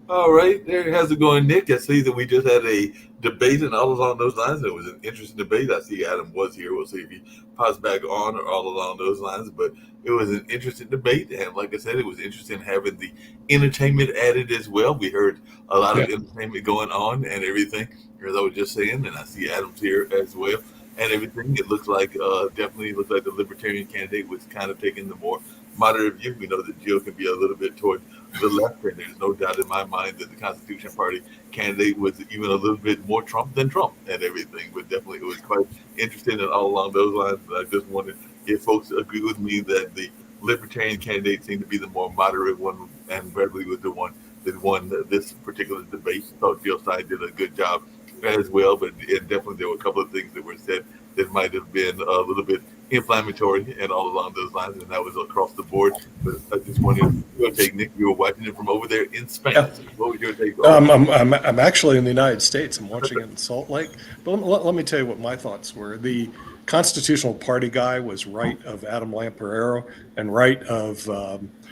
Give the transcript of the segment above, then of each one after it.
All right, there. How's it going, Nick? I see that we just had a debate and all along those lines. It was an interesting debate. I see Adam was here. We'll see if he pops back on or all along those lines. But it was an interesting debate, and like I said, it was interesting having the entertainment added as well. We heard a lot Yeah. of entertainment going on and everything, as I was just saying. And I see Adam's here as well and everything. It looks like definitely looks like the Libertarian candidate was kind of taking the more moderate view. We know that Jill can be a little bit toward the left, and there's no doubt in my mind that the Constitution Party candidate was even a little bit more Trump than Trump and everything. But definitely, it was quite interesting and all along those lines. But I just wondered if folks agree with me that the Libertarian candidate seemed to be the more moderate one, and Beverly was the one that won this particular debate. Thought Jill Stein did a good job as well, but definitely there were a couple of things that were said that might have been a little bit inflammatory and all along those lines, and that was across the board. But I just wanted your take, Nick. You were watching it from over there in Spain. Yeah. So what was your take on it? I'm actually in the United States. I'm watching it in Salt Lake. But let me tell you what my thoughts were. The Constitutional Party guy was right of Adam Lamparero and right of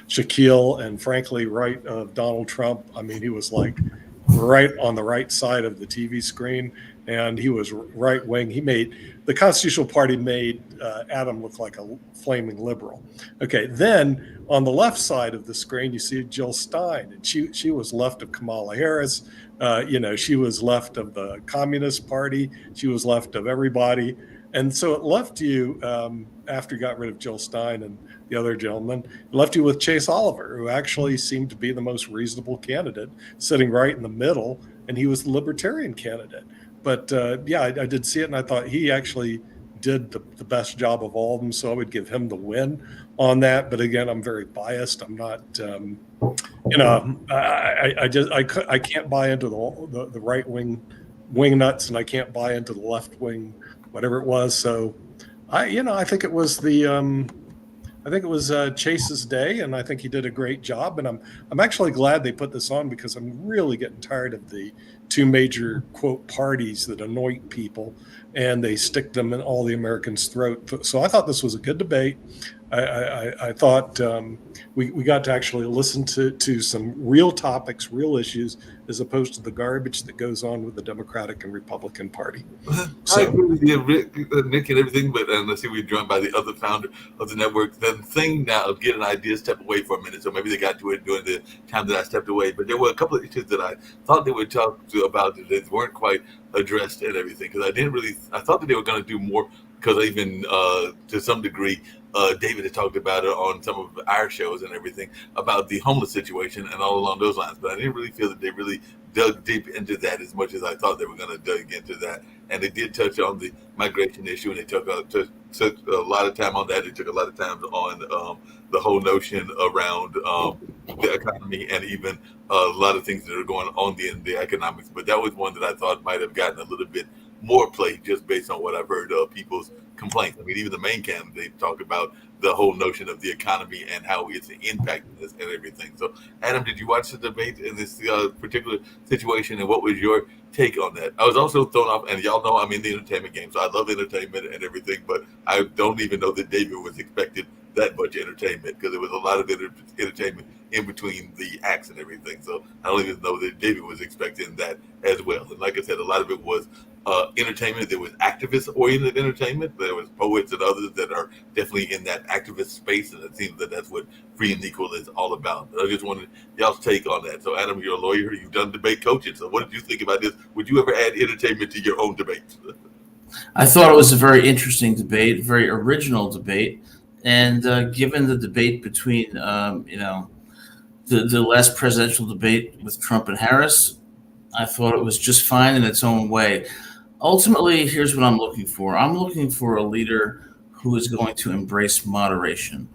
Shaquille and frankly right of Donald Trump. I mean, he was like right on the right side of the TV screen, and he was right wing. The Constitutional Party made Adam look like a flaming liberal. Okay, then on the left side of the screen, you see Jill Stein, and she was left of Kamala Harris. She was left of the Communist Party. She was left of everybody. And so it left you, after you got rid of Jill Stein and the other gentleman, it left you with Chase Oliver, who actually seemed to be the most reasonable candidate, sitting right in the middle, and he was the libertarian candidate. But yeah, I did see it, and I thought he actually did the best job of all of them, so I would give him the win on that. But again, I'm very biased. I'm not, I can't buy into the right wing nuts, and I can't buy into the left wing whatever it was. So I think it was Chase's day, and I think he did a great job. And I'm actually glad they put this on because I'm really getting tired of the two major quote parties that anoint people and they stick them in all the Americans' throat. So I thought this was a good debate. I thought we got to actually listen to some real topics, real issues, as opposed to the garbage that goes on with the Democratic and Republican Party. I So agree with you, Rick, Nick, and everything. But let's see, we're joined by the other founder of the network. The thing now of getting ideas, step away for a minute. So maybe they got to it during the time that I stepped away. But there were a couple of issues that I thought they would talk to about that weren't quite addressed and everything. Because I thought that they were going to do more. Because even to some degree, David had talked about it on some of our shows and everything about the homeless situation and all along those lines. But I didn't really feel that they really dug deep into that as much as I thought they were going to dig into that. And they did touch on the migration issue, and they took a lot of time on that. They took a lot of time on the whole notion around the economy and even a lot of things that are going on in the economics. But that was one that I thought might have gotten a little bit more play just based on what I've heard of people's complaints. I mean, even the main candidate talked about the whole notion of the economy and how it's impacting this and everything. So, Adam, did you watch the debate in this particular situation, and what was your take on that? I was also thrown off, and y'all know I'm in the entertainment game, so I love entertainment and everything, but I don't even know that David was expected that much entertainment because there was a lot of entertainment in between the acts and everything. So I don't even know that David was expecting that as well. And like I said, a lot of it was entertainment. There was activist-oriented entertainment. There was poets and others that are definitely in that activist space, and it seems that that's what Free and Equal is all about. But I just wanted y'all's take on that. So, Adam, you're a lawyer. You've done debate coaching. So, what did you think about this? Would you ever add entertainment to your own debates? I thought it was a very interesting debate, very original debate, and given the debate between, the last presidential debate with Trump and Harris, I thought it was just fine in its own way. Ultimately, here's what I'm looking for. I'm looking for a leader who is going to embrace moderation,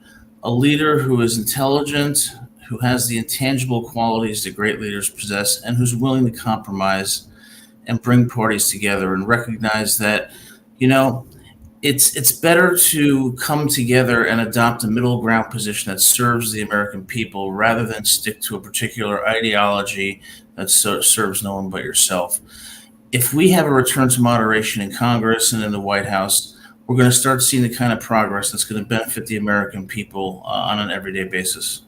a leader who is intelligent, who has the intangible qualities that great leaders possess, and who's willing to compromise and bring parties together and recognize that, you know, it's better to come together and adopt a middle ground position that serves the American people rather than stick to a particular ideology that serves no one but yourself. If we have a return to moderation in Congress and in the White House, we're going to start seeing the kind of progress that's going to benefit the American people on an everyday basis.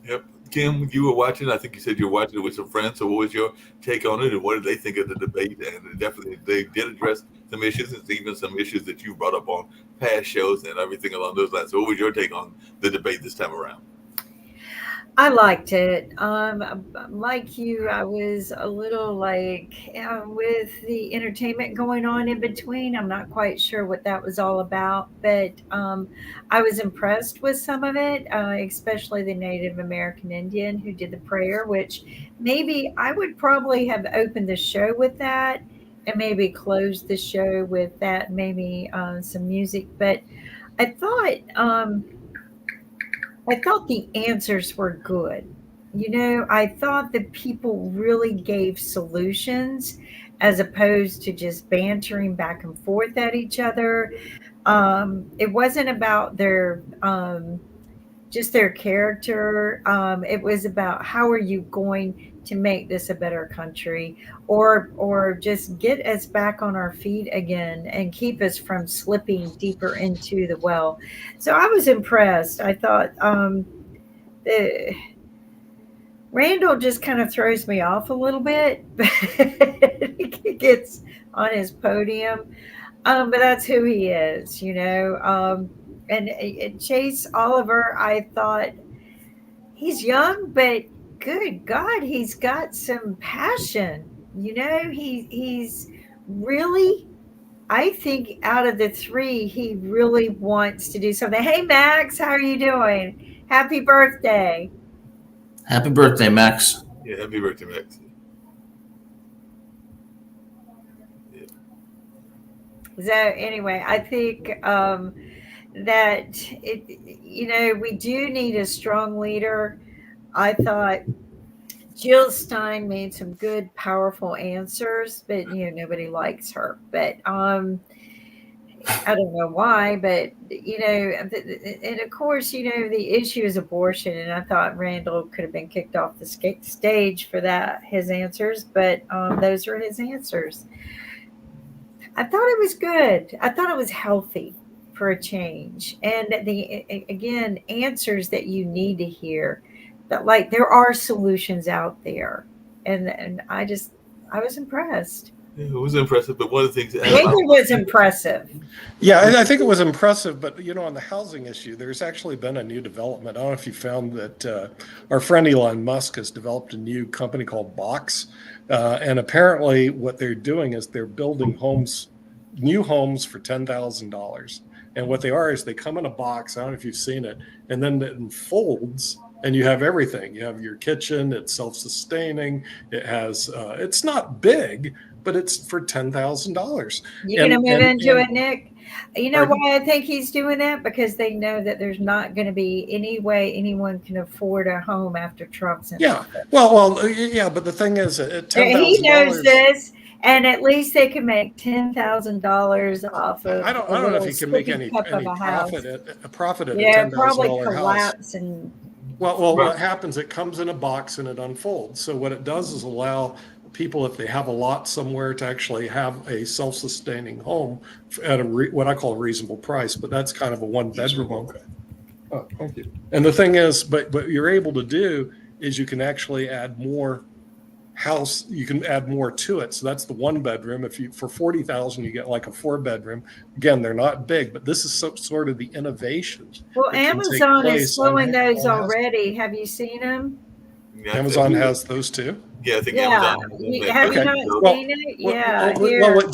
Yep, Kim, you were watching. I think you said you were watching it with some friends. So, what was your take on it, and what did they think of the debate? And definitely, they did address some issues, and even some issues that you brought up on past shows and everything along those lines. So, what was your take on the debate this time around? I liked it. Like you, I was a little like with the entertainment going on in between. I'm not quite sure what that was all about, but I was impressed with some of it, especially the Native American Indian who did the prayer, which maybe I would probably have opened the show with that and maybe closed the show with that, maybe some music. But I thought. I thought the answers were good. I thought that people really gave solutions as opposed to just bantering back and forth at each other. It wasn't about their just their character. It was about how are you going to make this a better country, or just get us back on our feet again and keep us from slipping deeper into the well. So I was impressed. I thought the, Randall just kind of throws me off a little bit, but he gets on his podium. But that's who he is. And Chase Oliver, I thought he's young, but good God, he's got some passion. He's really, I think out of the three, he really wants to do something. Hey, Max, how are you doing? Happy birthday. Happy birthday, Max. Yeah, happy birthday, Max. Yeah. So anyway, I think that we do need a strong leader. I thought Jill Stein made some good, powerful answers, but nobody likes her. But I don't know why, but and of course, the issue is abortion, and I thought Randall could have been kicked off the stage for that, his answers, but those are his answers. I thought it was good. I thought it was healthy for a change, and again, answers that you need to hear. That like there are solutions out there, and I was impressed. Yeah, it was impressive, but one of the things Maybe it was impressive. Yeah, I think it was impressive, but on the housing issue, there's actually been a new development. I don't know if you found that our friend Elon Musk has developed a new company called Box, and apparently what they're doing is they're building new homes for $10,000, and what they are is they come in a box. I don't know if you've seen it, and then it unfolds. And you have everything. You have your kitchen. It's self-sustaining. It has. It's not big, but it's for $10,000. You're going to move into it, Nick? You know Pardon? why I think he's doing that? Because they know that there's not going to be any way anyone can afford a home after Trump's in Yeah. office. Yeah. But the thing is, at He knows $10,000, this, and at least they can make $10,000 off of. I don't know if he can make any profit at a $10,000 probably house. collapse and. Well, what happens? It comes in a box and it unfolds. So what it does is allow people, if they have a lot somewhere, to actually have a self-sustaining home at what I call a reasonable price. But that's kind of a one-bedroom home. Oh, thank you. And the thing is, but you're able to do is you can actually add more house. You can add more to it. So that's the one bedroom. If you for $40,000, you get like a 4-bedroom. Again, they're not big, but this is sort of the innovation. Well, Amazon is slowing those already. Have you seen them? Yeah, Amazon has those too. Yeah, I think Yeah. Amazon. Have you Okay. not seen it? Yeah. Well, what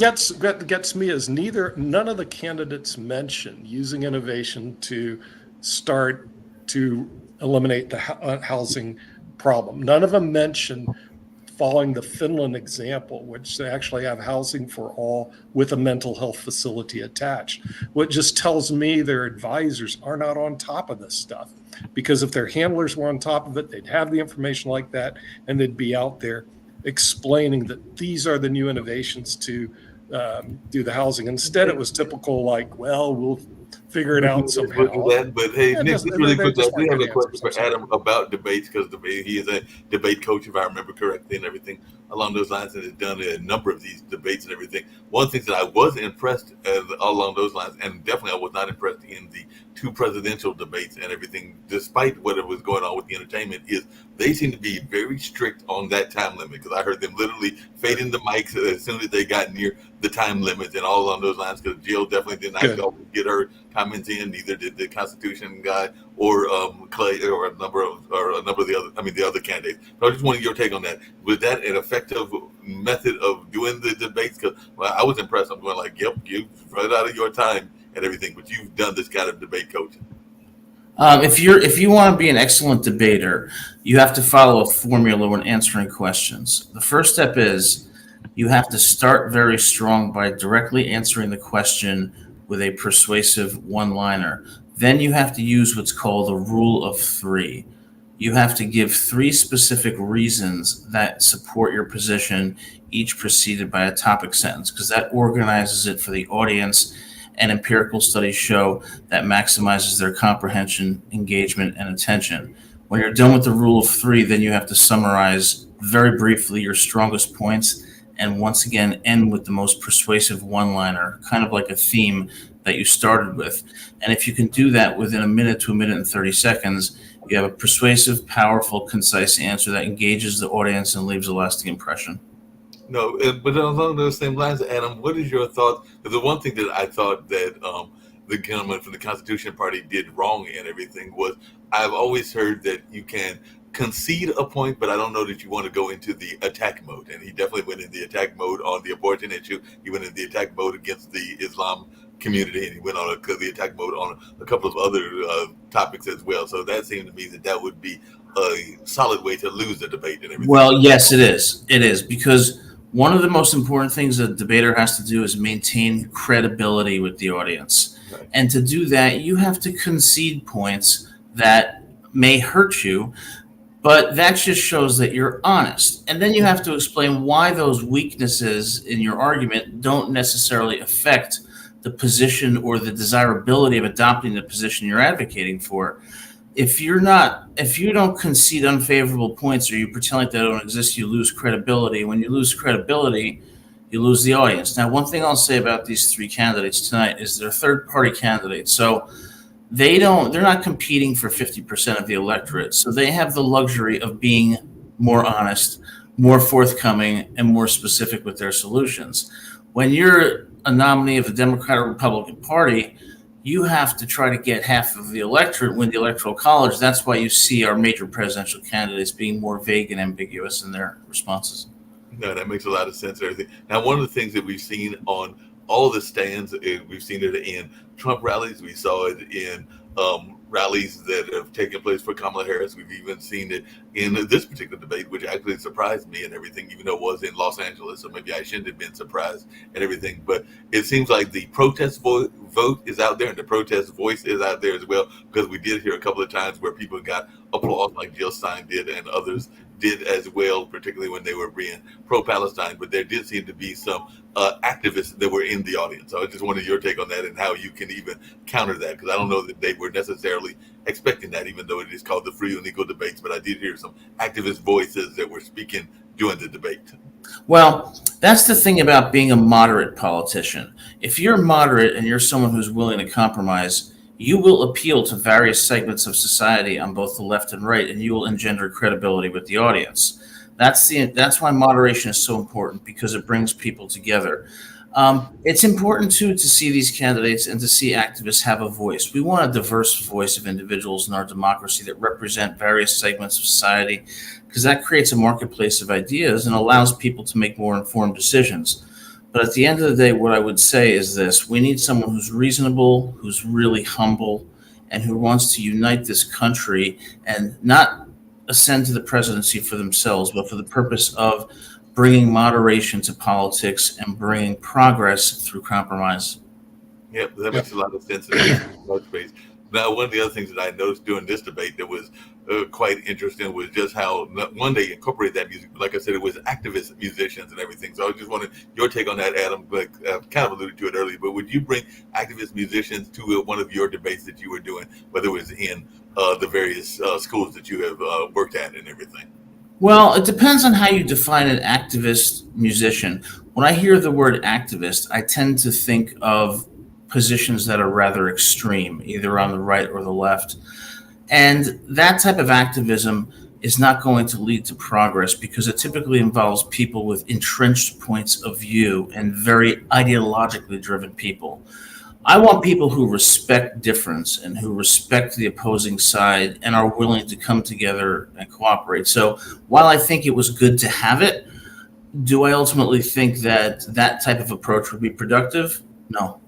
gets me is none of the candidates mentioned using innovation to start to eliminate the housing problem. None of them mentioned following the Finland example, which they actually have housing for all with a mental health facility attached. What just tells me their advisors are not on top of this stuff, because if their handlers were on top of it, they'd have the information like that, and they'd be out there explaining that these are the new innovations to do the housing. Instead, it was typical like, well, we'll figure it out somehow. But hey, Yeah, Nick, just- just really they're quick, just we have a like question for answers. Adam about debates, because he is a debate coach, if I remember correctly, and everything along those lines, and has done a number of these debates and everything. One thing that I was impressed along those lines, and definitely I was not impressed in the 2 presidential debates and everything, despite what was going on with the entertainment, is they seem to be very strict on that time limit, because I heard them literally fading the mics as soon as they got near the time limit and all on those lines, because Jill definitely did not Good. get her comments in, neither did the Constitution guy or Clay or a number of the other candidates. So I just wanted your take on that. Was that an effective method of doing the debates? Because I was impressed. I'm going like, yep, you run out of your time and everything, but you've done this kind of debate coaching. If you want to be an excellent debater, you have to follow a formula when answering questions. The first step is you have to start very strong by directly answering the question with a persuasive one-liner. Then you have to use what's called the rule of three. You have to give three specific reasons that support your position, each preceded by a topic sentence, because that organizes it for the audience, and empirical studies show that maximizes their comprehension, engagement, and attention. When you're done with the rule of three, then you have to summarize very briefly your strongest points, and once again end with the most persuasive one-liner, kind of like a theme that you started with. And if you can do that within a minute to a minute and 30 seconds, you have a persuasive, powerful, concise answer that engages the audience and leaves a lasting impression. No, but along those same lines, Adam, what is your thought? The one thing that I thought that the gentleman from the Constitution Party did wrong and everything was, I've always heard that you can concede a point, but I don't know that you want to go into the attack mode. And he definitely went in the attack mode on the abortion issue. He went in the attack mode against the Islam community, and he went on the attack mode on a couple of other topics as well. So that seemed to me that would be a solid way to lose the debate and everything. Well, yes, it is. It is, because one of the most important things a debater has to do is maintain credibility with the audience. Right. And to do that, you have to concede points that may hurt you, but that just shows that you're honest. And then you have to explain why those weaknesses in your argument don't necessarily affect the position or the desirability of adopting the position you're advocating for. If you don't concede unfavorable points, or you pretend like they don't exist, you lose credibility. When you lose credibility, you lose the audience. Now, one thing I'll say about these three candidates tonight is they're third-party candidates. So they're not competing for 50% of the electorate. So they have the luxury of being more honest, more forthcoming, and more specific with their solutions. When you're a nominee of the Democrat or Republican Party, you have to try to get half of the electorate win the Electoral College. That's why you see our major presidential candidates being more vague and ambiguous in their responses. No, that makes a lot of sense and everything. Now, one of the things that we've seen on all the stands, we've seen it in Trump rallies. We saw it in rallies that have taken place for Kamala Harris. We've even seen it in this particular debate, which actually surprised me and everything, even though it was in Los Angeles. So maybe I shouldn't have been surprised and everything. But it seems like the protest vote is out there, and the protest voice is out there as well, because we did hear a couple of times where people got applause like Jill Stein did and others did as well, particularly when they were being pro-Palestine. But there did seem to be some activists that were in the audience. So I just wanted your take on that and how you can even counter that, because I don't know that they were necessarily expecting that, even though it is called the free and equal debates. But I did hear some activist voices that were speaking during the debate. Well, that's the thing about being a moderate politician. If you're moderate and you're someone who's willing to compromise, you will appeal to various segments of society on both the left and right, and you will engender credibility with the audience. That's why moderation is so important, because it brings people together. It's important, too, to see these candidates and to see activists have a voice. We want a diverse voice of individuals in our democracy that represent various segments of society, because that creates a marketplace of ideas and allows people to make more informed decisions. But at the end of the day, what I would say is this: we need someone who's reasonable, who's really humble, and who wants to unite this country and not ascend to the presidency for themselves, but for the purpose of bringing moderation to politics and bringing progress through compromise. Yeah, that makes a lot of sense. Now, one of the other things that I noticed during this debate that was quite interesting was just how one they incorporated that music. Like I said, it was activist musicians and everything. So I just wanted your take on that, Adam. But I've kind of alluded to it earlier. But would you bring activist musicians to one of your debates that you were doing, whether it was in the various schools that you have worked at and everything? Well, it depends on how you define an activist musician. When I hear the word activist, I tend to think of positions that are rather extreme, either on the right or the left. And that type of activism is not going to lead to progress because it typically involves people with entrenched points of view and very ideologically driven people. I want people who respect difference and who respect the opposing side and are willing to come together and cooperate. So while I think it was good to have it, do I ultimately think that that type of approach would be productive? No.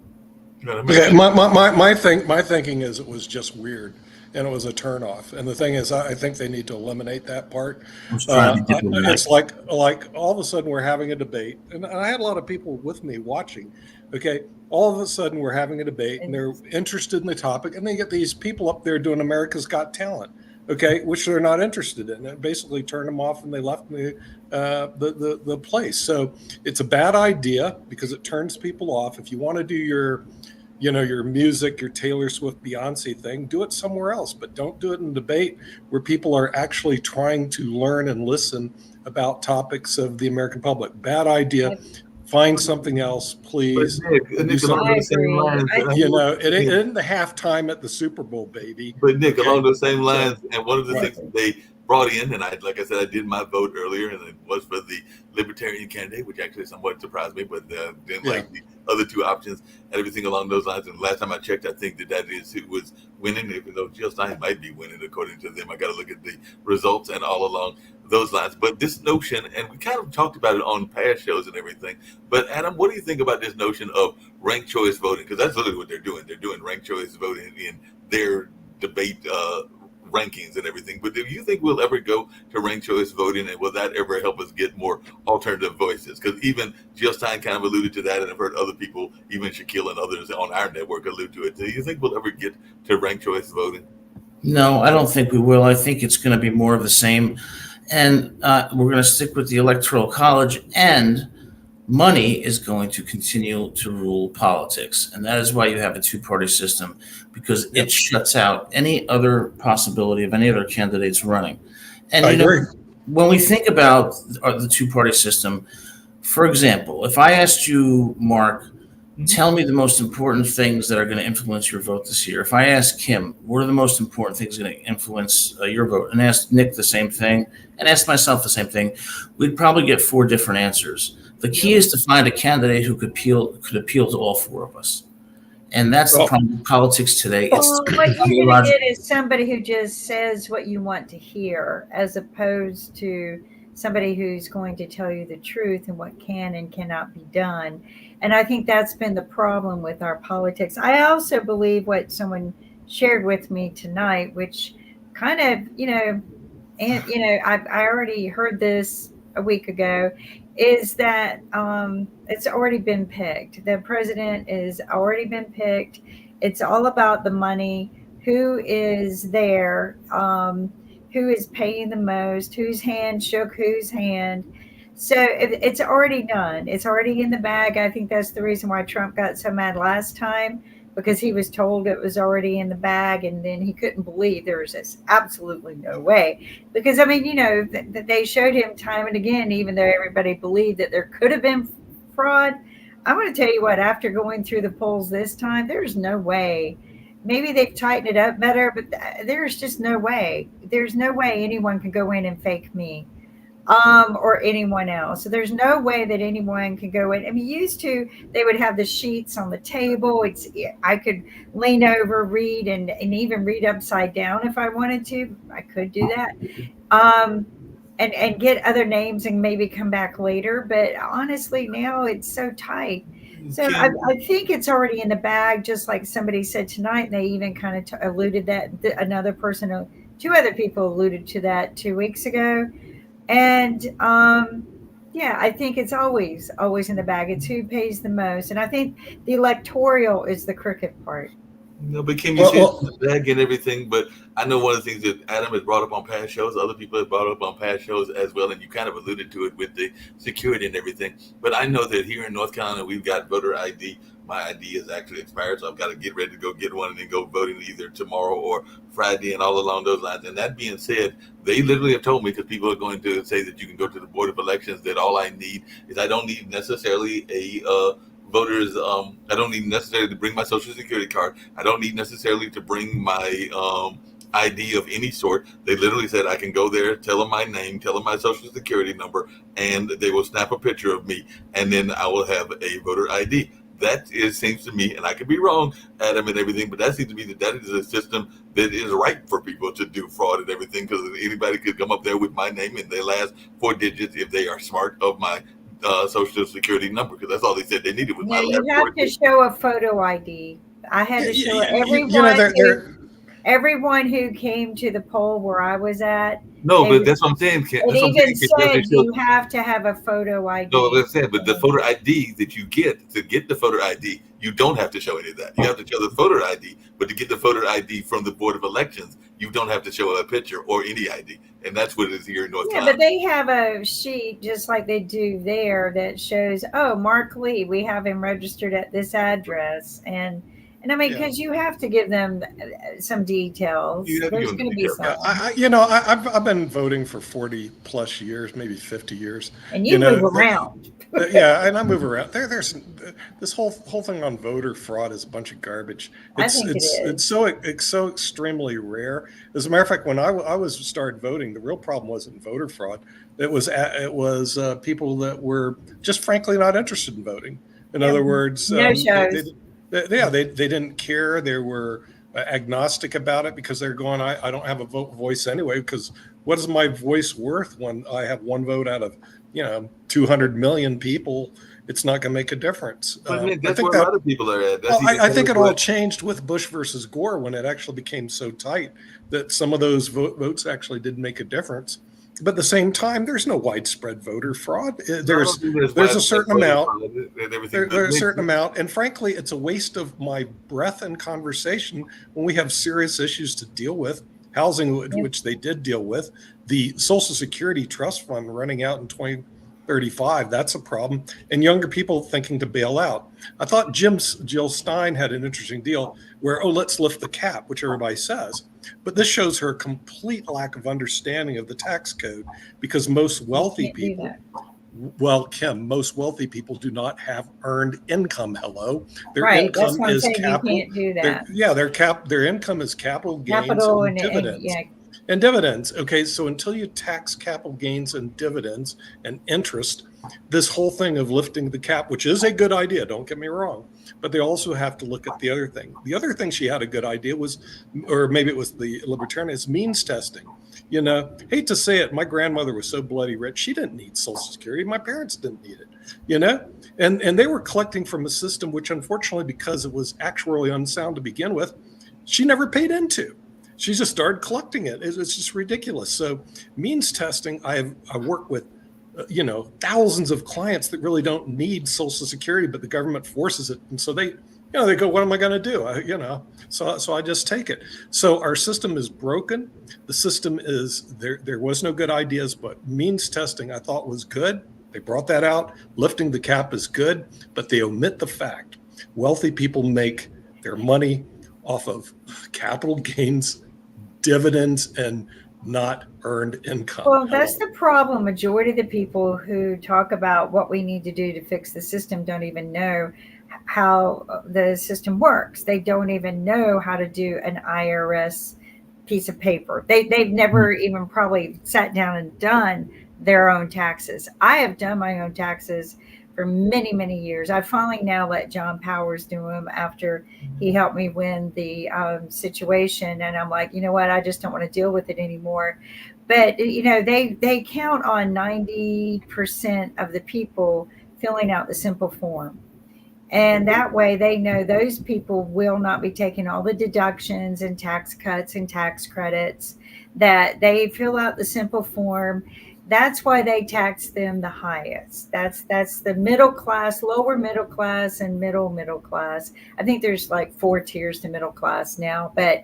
Okay, my thinking is it was just weird and it was a turnoff. And the thing is, I think they need to eliminate that part. I was trying to be diplomatic. It's like all of a sudden we're having a debate, and I had a lot of people with me watching. Okay, all of a sudden we're having a debate, and they're interested in the topic, and they get these people up there doing America's Got Talent. Okay, which they're not interested in. It basically turned them off, and they left the place. So it's a bad idea because it turns people off. If you want to do your music, your Taylor Swift, Beyonce thing, do it somewhere else, but don't do it in debate where people are actually trying to learn and listen about topics of the American public. Bad idea. Find something else, please. Nick, along those same lines, it isn't the halftime at the Super Bowl, baby. But Nick, along those same lines, and one of the things that they brought in, and like I said, I did my vote earlier, and it was for the Libertarian candidate, which actually somewhat surprised me, but didn't like the other two options and everything along those lines. And last time I checked, I think that is who was winning, even though Jill Stein might be winning according to them. I got to look at the results and all along those lines. But this notion, and we kind of talked about it on past shows and everything, but Adam, what do you think about this notion of ranked choice voting? Because that's literally what they're doing. They're doing ranked choice voting in their debate rankings and everything. But do you think we'll ever go to ranked choice voting, and will that ever help us get more alternative voices? Because even Jill Stein kind of alluded to that, and I've heard other people, even Shaquille and others on our network, allude to it. Do you think we'll ever get to ranked choice voting? No, I don't think we will. I think it's going to be more of the same. And we're going to stick with the Electoral College, and money is going to continue to rule politics. And that is why you have a two-party system, because it shuts out any other possibility of any other candidates running. And I agree. When we think about the two-party system, for example, if I asked you, Mark, tell me the most important things that are going to influence your vote this year. If I ask Kim, what are the most important things going to influence your vote, and asked Nick the same thing, and asked myself the same thing, we'd probably get 4 different answers. The key is to find a candidate who could appeal to all 4 of us. And that's the problem with politics today. What you're going to get is somebody who just says what you want to hear, as opposed to somebody who's going to tell you the truth and what can and cannot be done. And I think that's been the problem with our politics. I also believe what someone shared with me tonight, which kind of, I already heard this a week ago, is that it's already been picked. The president has already been picked. It's all about the money, who is there, who is paying the most, whose hand shook whose hand. So it's already done. It's already in the bag. I think that's the reason why Trump got so mad last time, because he was told it was already in the bag, and then he couldn't believe there was this absolutely no way. Because, I mean, they showed him time and again, even though everybody believed that there could have been fraud. I'm going to tell you what, after going through the polls this time, there's no way. Maybe they've tightened it up better, but there's just no way. There's no way anyone can go in and fake me. Or anyone else. So there's no way that anyone can go in. I mean, used to, they would have the sheets on the table. I could lean over, read, and even read upside down if I wanted to. I could do that. And get other names and maybe come back later. But honestly, now it's so tight. So I think it's already in the bag, just like somebody said tonight. They even kind of alluded that another person, 2 other people alluded to that 2 weeks ago. And I think it's always in the bag. It's who pays the most. And I think the electoral is the crooked part. No, but Kim, you see the bag and everything, but I know one of the things that Adam has brought up on past shows, other people have brought up on past shows as well, and you kind of alluded to it with the security and everything. But I know that here in North Carolina, we've got voter ID. My ID is actually expired, so I've got to get ready to go get one and then go voting either tomorrow or Friday and all along those lines. And that being said, they literally have told me, because people are going to say that you can go to the Board of Elections, that all I need is I don't need necessarily a voters, I don't need necessarily to bring my social security card. I don't need necessarily to bring my ID of any sort. They literally said I can go there, tell them my name, tell them my social security number, and they will snap a picture of me, and then I will have a voter ID. That is, seems to me, and I could be wrong, Adam, and everything, but that seems to me that is a system that is ripe for people to do fraud and everything, because anybody could come up there with my name and their last 4 digits, if they are smart, of my social security number, because that's all they said they needed was my No, last you have 4 to digits. show a photo ID. I had to show everyone. Everyone who came to the poll where I was at, No, they, but that's what I'm saying. it That's what I'm even saying. You have said to show- you have to have a photo ID. No, that's it. But the voter ID that you get, to get the voter ID, you don't have to show any of that. You have to show the voter ID, but to get the voter ID from the Board of Elections, you don't have to show a picture or any ID. And that's what it is here in North Yeah, Carolina. but they have a sheet just like they do there that shows, oh, Mark Lee, we have him registered at this address. And I mean, Yeah. because you have to give them some details. You have to There's give them going to be details. some. I've been voting for 40 plus years, maybe 50 years. And you know, move around. Yeah, and I move around. There's this whole thing on voter fraud is a bunch of garbage. I think it is. It's so extremely rare. As a matter of fact, when I was started voting, the real problem wasn't voter fraud. It was people that were just frankly not interested in voting. In other words, No shows. they didn't care. They were agnostic about it because they're going, I don't have a voice anyway, because what is my voice worth when I have one vote out of 200 million people? It's not going to make a difference. But man, I that's think where a lot of people are at. That's I think it what- all changed with Bush versus Gore when it actually became so tight that some of those votes actually did make a difference. But at the same time, there's no widespread voter fraud. There's a certain amount. There's a certain amount, and frankly, it's a waste of my breath and conversation when we have serious issues to deal with. Housing, which they did deal with, the Social Security Trust Fund running out in 2035, that's a problem, and younger people thinking to bail out. I thought Jill Stein had an interesting deal where, let's lift the cap, which everybody says. But this shows her complete lack of understanding of the tax code, because most wealthy people, most wealthy people do not have earned income. Hello, their income is capital. You can't do that. Their income is capital gains Capital and dividends. And dividends. Okay, so until you tax capital gains and dividends and interest, this whole thing of lifting the cap, which is a good idea, don't get me wrong, but they also have to look at the other thing. The other thing she had a good idea was, or maybe it was the libertarian, is means testing. Hate to say it, my grandmother was so bloody rich, she didn't need Social Security. My parents didn't need it, and they were collecting from a system which, unfortunately, because it was actuarially unsound to begin with, she never paid into. She just started collecting it. It's just ridiculous. So means testing, I work with, thousands of clients that really don't need Social Security, but the government forces it. And so they go, what am I going to do? So I just take it. So our system is broken. The system is there was no good ideas, but means testing I thought was good. They brought that out. Lifting the cap is good, but they omit the fact wealthy people make their money off of capital gains, dividends, and not earned income. Well, that's the problem. Majority of the people who talk about what we need to do to fix the system don't even know how the system works. They don't even know how to do an IRS piece of paper. They've never even probably sat down and done their own taxes. I have done my own taxes for many, many years. I finally now let John Powers do them after he helped me win the situation. And I'm like, you know what? I just don't want to deal with it anymore. But, they count on 90% of the people filling out the simple form. And that way they know those people will not be taking all the deductions and tax cuts and tax credits, that they fill out the simple form. That's why they tax them the highest. That's the middle class, lower middle class, and middle class. I think there's like 4 tiers to middle class now, but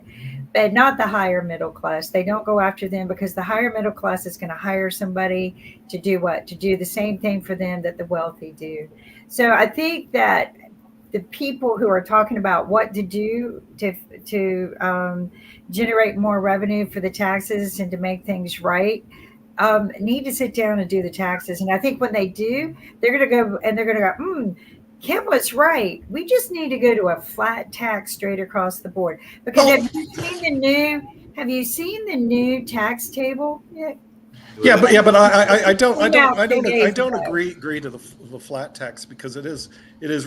not the higher middle class. They don't go after them because the higher middle class is going to hire somebody to do what? To do the same thing for them that the wealthy do. So I think that the people who are talking about what to do to generate more revenue for the taxes and to make things right, need to sit down and do the taxes. And I think when they do, they're going to go, Kim was right. We just need to go to a flat tax straight across the board. Because have you seen the new Have you seen the new tax table yet? Yeah, but I don't days ago. agree to the flat tax, because it is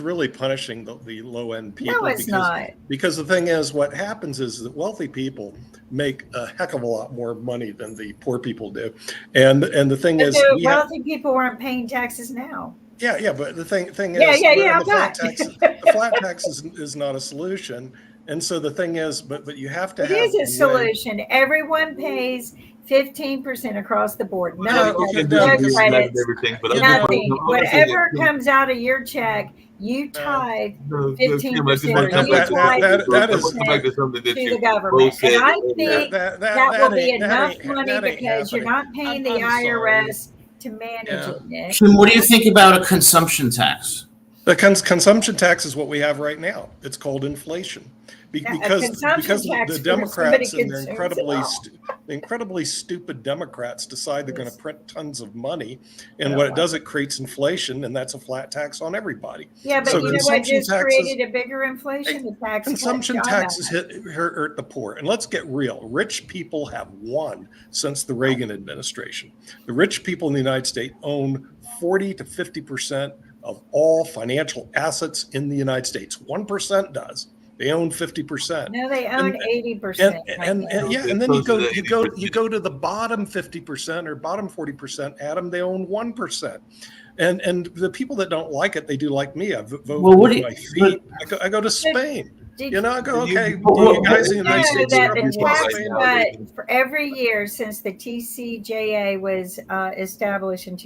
really punishing the low end people. No, it's because, not. Because the thing is, what happens is that wealthy people make a heck of a lot more money than the poor people do, and the thing But is, the wealthy people aren't paying taxes now. yeah, but the thing Yeah, is, I'm the flat not. tax the flat tax is not a solution, and so the thing is, but you have to It have is a way. solution. Everyone pays 15% across the board. No, No, okay, no no, credits, everything, but you I'm know, nothing. I'm just saying Whatever that- comes out of your check, you tithe No, 15%, or That- you that- tithe that is- 15% come back to something that to you the both government. said And I earlier. think that will be ain't- enough ain't- money that ain't because you're happening. not paying the I'm sorry. IRS to manage Yeah. it, Nick. Kim, what do you think about a consumption tax? The consumption tax is what we have right now. It's called inflation. Yeah, a Because consumption tax the where Democrats somebody and their consumes it all. incredibly stupid Democrats decide they're going to Yes. print tons of money, and don't what it like does, it creates inflation, and that's a flat tax on everybody. Yeah, but So you know what consumption just taxes- created a bigger inflation? The tax cut Consumption China. taxes hurt the poor. And let's get real. Rich people have won since the Reagan administration. The rich people in the United States own 40 to 50% of all financial assets in the United States. 1% does. They own 50%. No, they own And- 80%. And right now. yeah, and then you go to the bottom 50% or bottom 40%, Adam, they own 1%. And the people that don't like it, they do like me. I vote Well, what with do you- my feet. I go to Spain. Did You know, I go, okay, Well, you guys in the you United know States that are the up to tax Spain. cut for every year since the TCJA was established in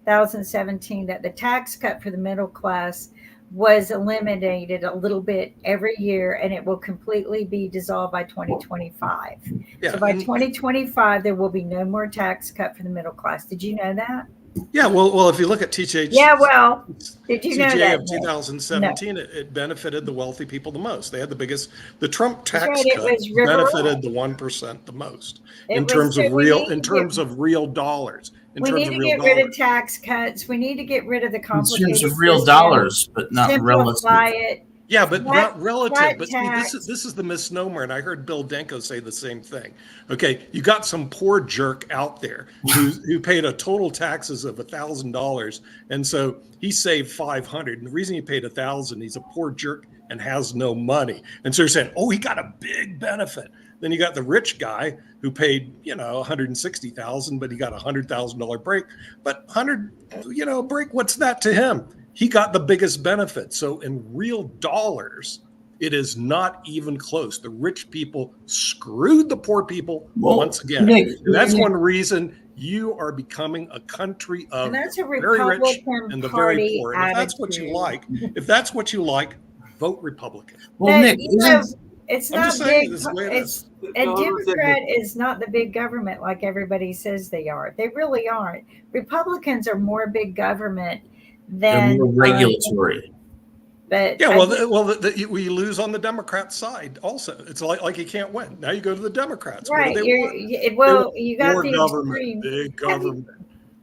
2017, that the tax cut for the middle class was eliminated a little bit every year, and it will completely be dissolved by 2025. Yeah, So by and- 2025, there will be no more tax cut for the middle class. Did you know that? yeah. Well, if you look at TJ, Yeah, well, did you know TJ that? of 2017, it benefited the wealthy people the most. They had the biggest. The Trump tax right, it cut was River benefited Road. the 1% the most It in was- terms so of we real need to in terms of real dollars. In We terms need of to real get rid dollars. of tax cuts. We need to get rid of the In complicated terms of real system, dollars, but not simplify relative. it. Yeah, but Flat- not relative. flat But see, tax. this is the misnomer, and I heard Bill Denko say the same thing. Okay, you got some poor jerk out there who paid a total taxes of $1,000, and so he saved 500. And the reason he paid 1,000, he's a poor jerk and has no money. And so you're saying, oh, he got a big benefit. Then you got the rich guy who paid, 160,000, but he got $100,000 break. But break, what's that to him? He got the biggest benefit. So in real dollars, it is not even close. The rich people screwed the poor people Well, once again. Nick, And that's Nick- one reason you are becoming a country of And that's a the very rich Republican and the very Party poor. And if that's what you attitude. like, vote Republican. Well, But, Nick, you know, isn't, it's I'm not just saying, big. this is the way it It's a No, hold on a second. Democrat is not the big government like everybody says they are. They really aren't. Republicans are more big government they're than more regulatory. But Yeah, I well, think- we lose on the Democrat side also. It's like you can't win. Now you go to the Democrats. What do right. they You're, want? you- well, They you want got more the government, extreme. big Have you- government,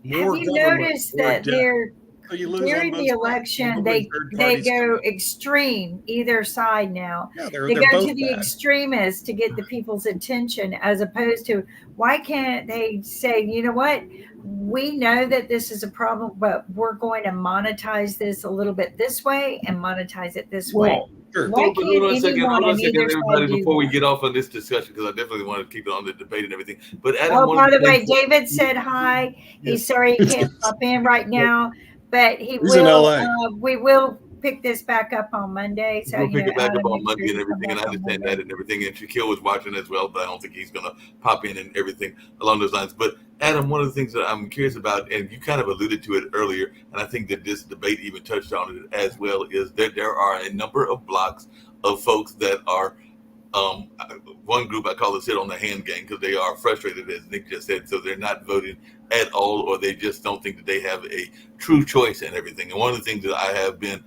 more Have you government, noticed more that debt. they're So you lose on during both the sides. election Even they when third they parties come go in. extreme either side now. Yeah, They they're go both to the bad. extremists to get the people's attention, as opposed to why can't they say, you know what, we know that this is a problem, but we're going to monetize this a little bit this way and monetize it this way. Well, Sure. Why But hold on a can't second, anyone hold on a on second, either side everybody, do before we that? get off on this discussion, because I definitely want to keep it on the debate and everything. But Adam, Oh, one by of the way, things- David said hi. He's sorry he can't pop in right now, but he He's in will. LA. We will pick this back up on Monday. So we'll pick it back Adam, up on make sure Monday and you come everything, and I back on understand Monday. that and everything. And Shaquille was watching as well, but I don't think he's going to pop in and everything along those lines. But Adam, one of the things that I'm curious about, and you kind of alluded to it earlier, and I think that this debate even touched on it as well, is that there are a number of blocks of folks that are one group I call the sit on the hand gang, because they are frustrated, as Nick just said, so they're not voting at all, or they just don't think that they have a true choice and everything. And one of the things that I have been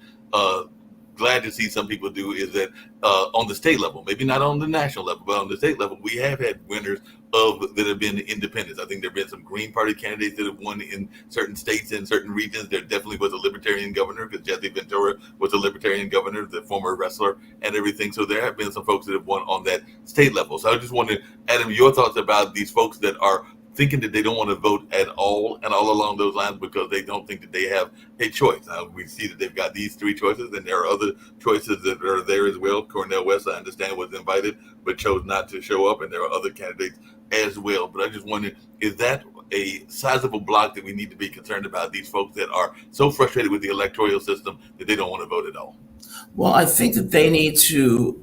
glad to see some people do is that on the state level, maybe not on the national level, but on the state level, we have had winners that have been independents. I think there have been some Green Party candidates that have won in certain states and certain regions. There definitely was a Libertarian governor, because Jesse Ventura was a Libertarian governor, the former wrestler and everything. So there have been some folks that have won on that state level. So I just wondered, Adam, your thoughts about these folks that are thinking that they don't want to vote at all and all along those lines because they don't think that they have a choice. Now, we see that they've got these three choices, and there are other choices that are there as well. Cornel West, I understand, was invited but chose not to show up, and there are other candidates as well. But I just wondered, is that a sizable block that we need to be concerned about, these folks that are so frustrated with the electoral system that they don't want to vote at all? Well, I think that they need to,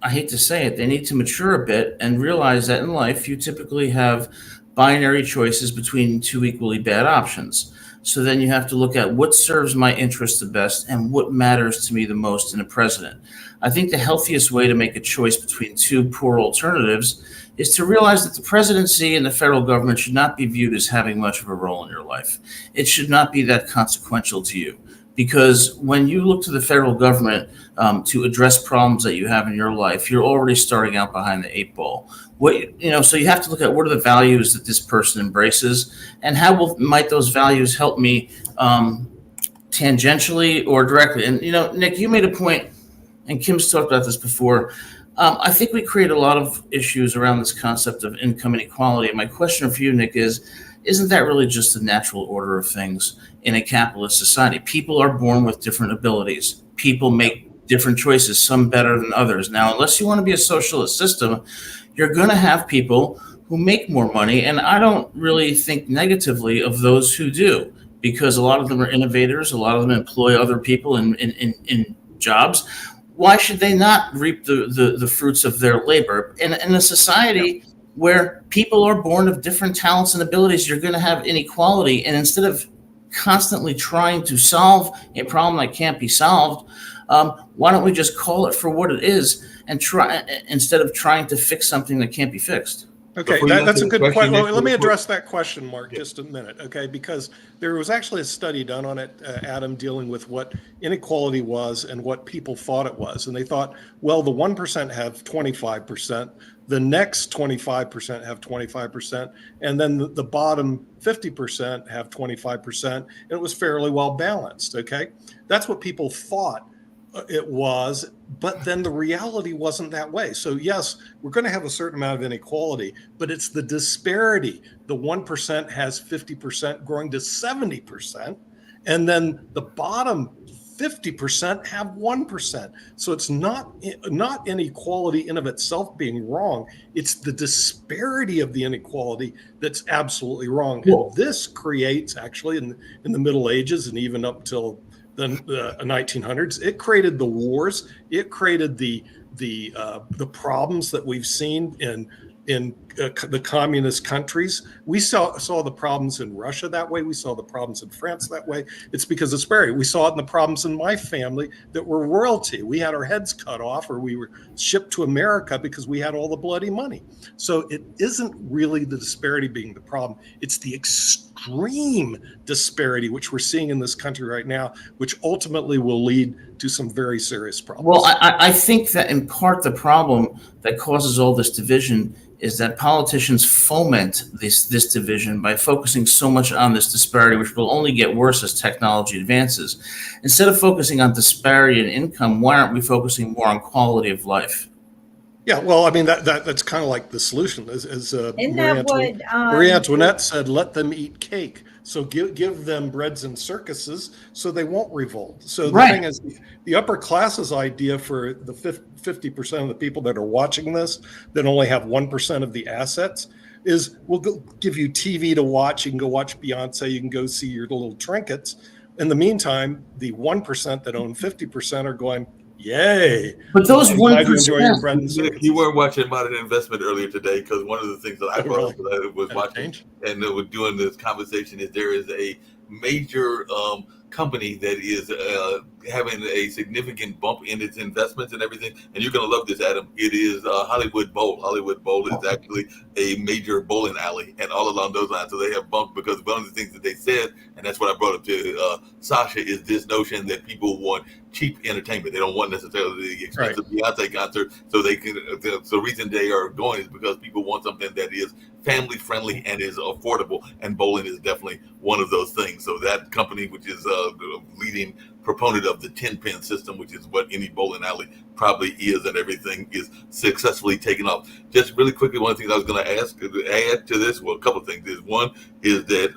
I hate to say it, they need to mature a bit and realize that in life you typically have binary choices between two equally bad options. So then you have to look at what serves my interests the best and what matters to me the most in a president. I think the healthiest way to make a choice between two poor alternatives is to realize that the presidency and the federal government should not be viewed as having much of a role in your life. It should not be that consequential to you. Because when you look to the federal government to address problems that you have in your life, you're already starting out behind the eight ball. So you have to look at what are the values that this person embraces, and how might those values help me tangentially or directly. And Nick, you made a point, and Kim's talked about this before. I think we create a lot of issues around this concept of income inequality. And my question for you, Nick, isn't that really just the natural order of things in a capitalist society? People are born with different abilities. People make different choices, some better than others. Now, unless you want to be a socialist system, you're going to have people who make more money. And I don't really think negatively of those who do, because a lot of them are innovators. A lot of them employ other people in jobs. Why should they not reap the fruits of their labor? In a society where people are born of different talents and abilities, you're going to have inequality. And instead of constantly trying to solve a problem that can't be solved, why don't we just call it for what it is and try, instead of trying to fix something that can't be fixed? Okay, that's a good question. Let me address that question, Mark, just a minute, okay? Because there was actually a study done on it, Adam, dealing with what inequality was and what people thought it was. And they thought, well, the 1% have 25%, the next 25% have 25%, and then the bottom 50% have 25%, and it was fairly well balanced, okay? That's what people thought it was, but then the reality wasn't that way. So yes, we're going to have a certain amount of inequality, but it's the disparity. The 1% has 50% growing to 70%, and then the bottom 50% have 1%. So it's not inequality in of itself being wrong. It's the disparity of the inequality that's absolutely wrong. Cool. And this creates, actually, in the Middle Ages and even up till the 1900s, it created the wars. It created the problems that we've seen in the communist countries. We saw the problems in Russia that way. We saw the problems in France that way. It's because it's disparity. We saw it in the problems in my family that were royalty. We had our heads cut off, or we were shipped to America because we had all the bloody money. So it isn't really the disparity being the problem. It's the extreme disparity, which we're seeing in this country right now, which ultimately will lead to some very serious problems. Well, I think that in part the problem that causes all this division is that politicians foment this division by focusing so much on this disparity, which will only get worse as technology advances. Instead of focusing on disparity in income, why aren't we focusing more on quality of life? Yeah, well, I mean, that's kind of like the solution. As Marie Antoinette said, let them eat cake. So give them breads and circuses so they won't revolt. So the thing is, the upper classes idea for the 50% of the people that are watching this that only have 1% of the assets is we'll give you TV to watch. You can go watch Beyonce. You can go see your little trinkets. In the meantime, the 1% that own 50% are going, yay. But those 1%. You weren't watching Modern Investment earlier today, because one of the things that I brought up that I was watching and was doing this conversation is there is a major company that is having a significant bump in its investments and everything. And you're going to love this, Adam. It is Hollywood Bowl. Hollywood Bowl is actually a major bowling alley, and all along those lines. So they have bumped because one of the things that they said, and that's what I brought up to Sasha, is this notion that people want cheap entertainment. They don't want necessarily the expensive Beyonce concert. So they can. The reason they are going is because people want something that is family friendly and is affordable. And bowling is definitely one of those things. So that company, which is the leading proponent of the 10-pin system, which is what any bowling alley probably is, and everything is successfully taken off. Just really quickly, one of the things I was going to add to this, well, a couple of things is one is that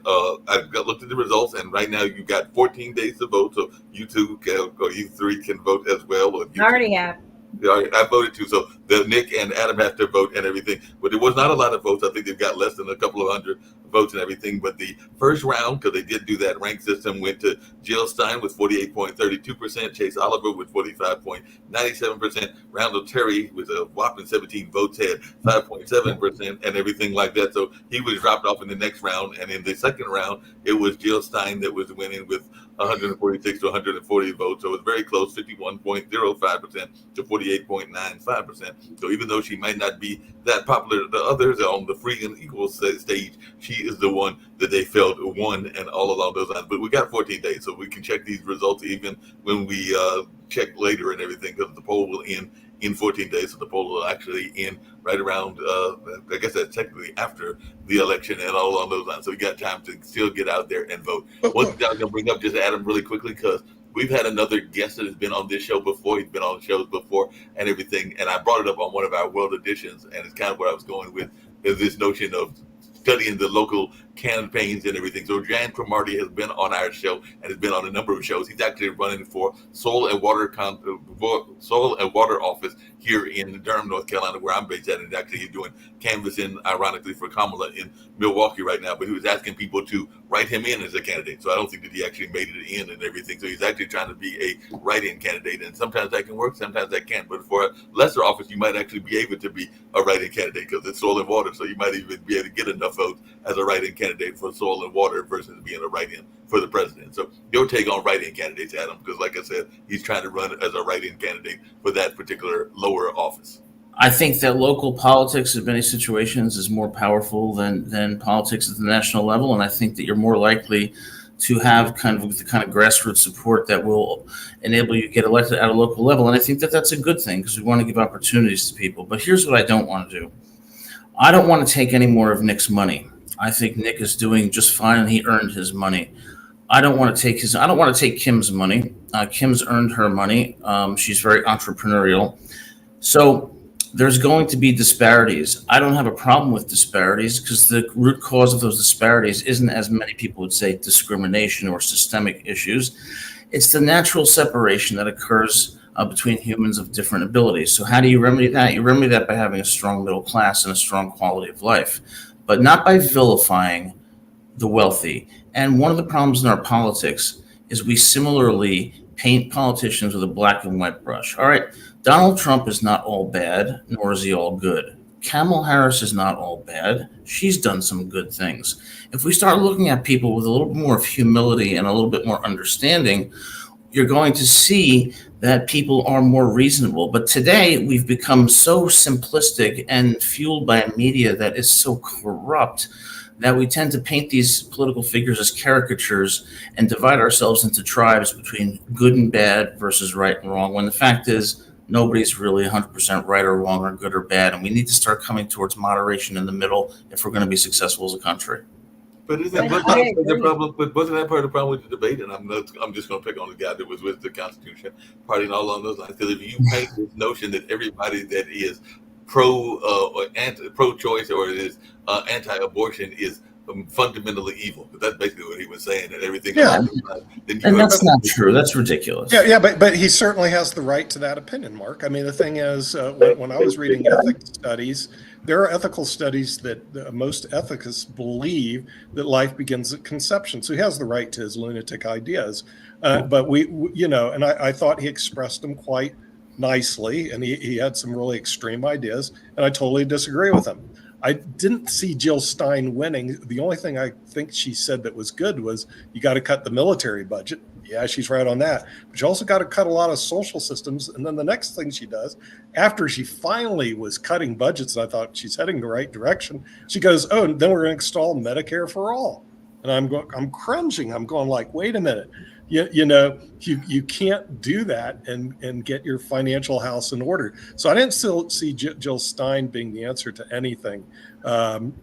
I looked at the results, and right now you've got 14 days to vote, so you two or you three can vote as well. Or you Already have. Yeah, I voted too. So Nick and Adam have to vote and everything. But there was not a lot of votes. I think they've got less than a couple of hundred votes and everything. But the first round, because they did do that rank system, went to Jill Stein with 48.32%, Chase Oliver with 45.97%, Randall Terry with a whopping 17 votes had 5.7% and everything like that. So he was dropped off in the next round. And in the second round, it was Jill Stein that was winning with 146 to 140 votes. So it was very close, 51.05% to 48.95%. So even though she might not be that popular, the others on the free and equal stage, she is the one that they felt won, and all along those lines. But we got 14 days, so we can check these results even when we check later and everything, because the poll will end in 14 days. So the poll will actually end right around, I guess that's technically after the election and all along those lines. So we got time to still get out there and vote. One thing I was going to bring up, just Adam, really quickly, because we've had another guest that has been on this show before. He's been on shows before and everything. And I brought it up on one of our world editions, and it's kind of what I was going with, is this notion of studying the local campaigns and everything. So Jan Cromartie has been on our show and has been on a number of shows. He's actually running for Soil and Water Office here in Durham, North Carolina, where I'm based at. And actually he's doing canvassing, ironically, for Kamala in Milwaukee right now. But he was asking people to write him in as a candidate. So I don't think that he actually made it in and everything. So he's actually trying to be a write-in candidate. And sometimes that can work, sometimes that can't. But for a lesser office, you might actually be able to be a write-in candidate because it's soil and water. So you might even be able to get enough votes as a write-in candidate for soil and water versus being a write-in for the president. So your take on write-in candidates, Adam, because like I said, he's trying to run as a write-in candidate for that particular lower office. I think that local politics in many situations is more powerful than politics at the national level. And I think that you're more likely to have kind of the kind of grassroots support that will enable you to get elected at a local level. And I think that that's a good thing because we want to give opportunities to people. But here's what I don't want to do. I don't want to take any more of Nick's money. I think Nick is doing just fine and he earned his money. I don't want to take Kim's money. Kim's earned her money. She's very entrepreneurial. So there's going to be disparities. I don't have a problem with disparities because the root cause of those disparities isn't, as many people would say, discrimination or systemic issues. It's the natural separation that occurs between humans of different abilities. So how do you remedy that? You remedy that by having a strong middle class and a strong quality of life, but not by vilifying the wealthy. And one of the problems in our politics is we similarly paint politicians with a black and white brush. All right, Donald Trump is not all bad, nor is he all good. Kamala Harris is not all bad. She's done some good things. If we start looking at people with a little bit more of humility and a little bit more understanding, you're going to see that people are more reasonable. But today we've become so simplistic and fueled by a media that is so corrupt that we tend to paint these political figures as caricatures and divide ourselves into tribes between good and bad versus right and wrong, when the fact is nobody's really 100% right or wrong or good or bad. And we need to start coming towards moderation in the middle if we're going to be successful as a country. But wasn't that part of the problem with the debate? And I'm just going to pick on the guy that was with the Constitution Party and all along those lines. Because if you paint this notion that everybody that is pro-choice or is anti-abortion is fundamentally evil, but that's basically what he was saying, that everything. Yeah. And that's not true. That's ridiculous. Yeah, but he certainly has the right to that opinion, Mark. I mean, the thing is, when I was reading ethics studies, there are ethical studies that most ethicists believe that life begins at conception. So he has the right to his lunatic ideas. But we and I thought he expressed them quite nicely, and he had some really extreme ideas, and I totally disagree with him. I didn't see Jill Stein winning. The only thing I think she said that was good was you got to cut the military budget. Yeah, she's right on that. But you also got to cut a lot of social systems. And then the next thing she does, after she finally was cutting budgets, and I thought she's heading the right direction, she goes, oh, and then we're going to install Medicare for all. And I'm cringing. I'm going like, wait a minute. You can't do that and get your financial house in order. So I didn't still see Jill Stein being the answer to anything.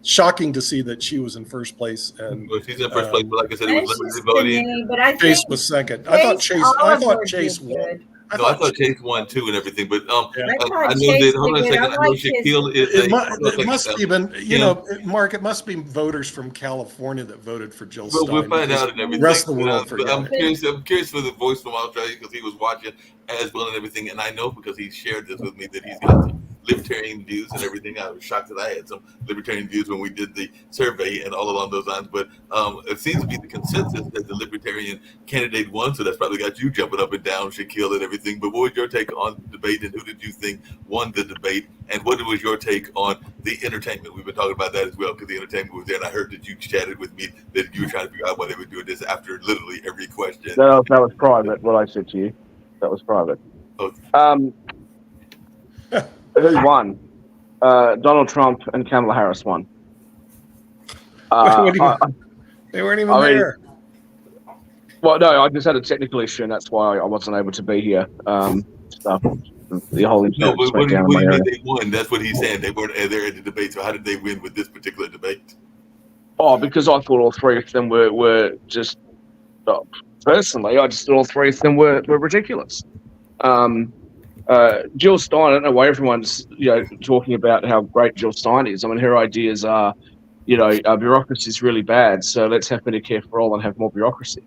Shocking to see that she was in first place and Well, she's in first place, but like I said, it was That's limited just the voting. name, but I Chase think was second. I thought Oliver Chase did won. good. I thought Chase won too and everything, but Yeah. I thought I know Chase that. Hold on a did good. second. I I know like his- Shaquille is. It must be been, Mark, it must be voters from California that voted for Jill Well, Stein. we'll find because out and everything. The rest of the But, world but I'm forgot. curious for the voice from Australia because he was watching as well and everything, and I know because he shared this with me that he's got some libertarian views and everything. I was shocked that I had some libertarian views when we did the survey and all along those lines. But it seems to be the consensus that the libertarian candidate won, so that's probably got you jumping up and down, Shaquille, and everything. But what was your take on the debate, and who did you think won the debate, and what was your take on the entertainment? We've been talking about that as well because the entertainment was there, and I heard that you chatted with me that you were trying to figure out why they were doing this after literally every question. That was private. What I said to you, that was private. Oh. Who won? Donald Trump and Kamala Harris won. They weren't even I mean, there. Well, no, I just had a technical issue, and that's why I wasn't able to be here. Stuff, the whole No, internet but just what went do down in my you area. mean they won? That's what he's saying. They weren't there at the debate. So how did they win with this particular debate? Oh, because I thought all three of them were just. Personally, I just thought all three of them were ridiculous. Jill Stein, I don't know why everyone's talking about how great Jill Stein is. I mean, her ideas are, bureaucracy is really bad, so let's have Medicare for all and have more bureaucracy.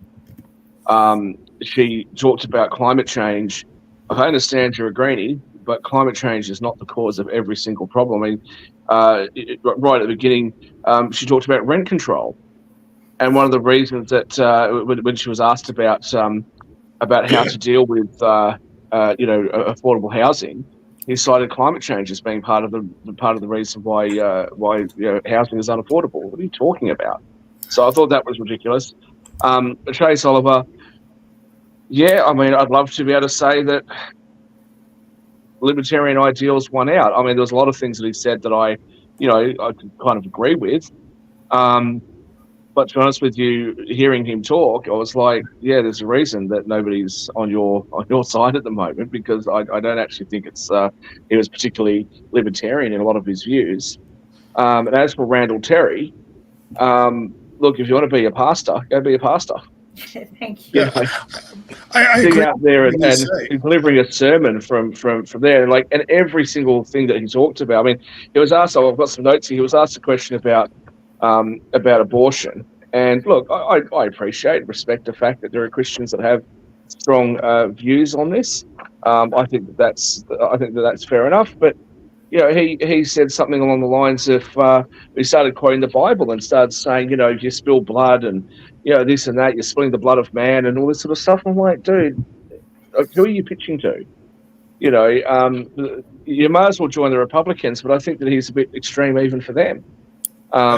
She talked about climate change. I understand you're a greenie, but climate change is not the cause of every single problem. I mean, right at the beginning, she talked about rent control. And one of the reasons that when she was asked about how to deal with affordable housing, he cited climate change as being part of the reason why housing is unaffordable. What are you talking about? So I thought that was ridiculous. Chase Oliver, yeah, I mean, I'd love to be able to say that libertarian ideals won out. I mean, there was a lot of things that he said that I could kind of agree with. But to be honest with you, hearing him talk, I was like, yeah, there's a reason that nobody's on your side at the moment, because I don't actually think he was particularly libertarian in a lot of his views. And as for Randall Terry, look, if you want to be a pastor, go be a pastor. Thank you. Yeah, I Sitting agree. out there and with what you say. delivering a sermon from there, and every single thing that he talked about. I mean, he was asked. I've got some notes here. He was asked a question about abortion, and look, I appreciate and respect the fact that there are Christians that have strong views on this. I think that's fair enough. But he said something along the lines of he started quoting the Bible and started saying, if you spill blood and this and that, you're spilling the blood of man and all this sort of stuff. I'm like, dude, who are you pitching to? You might as well join the Republicans, but I think that he's a bit extreme even for them. I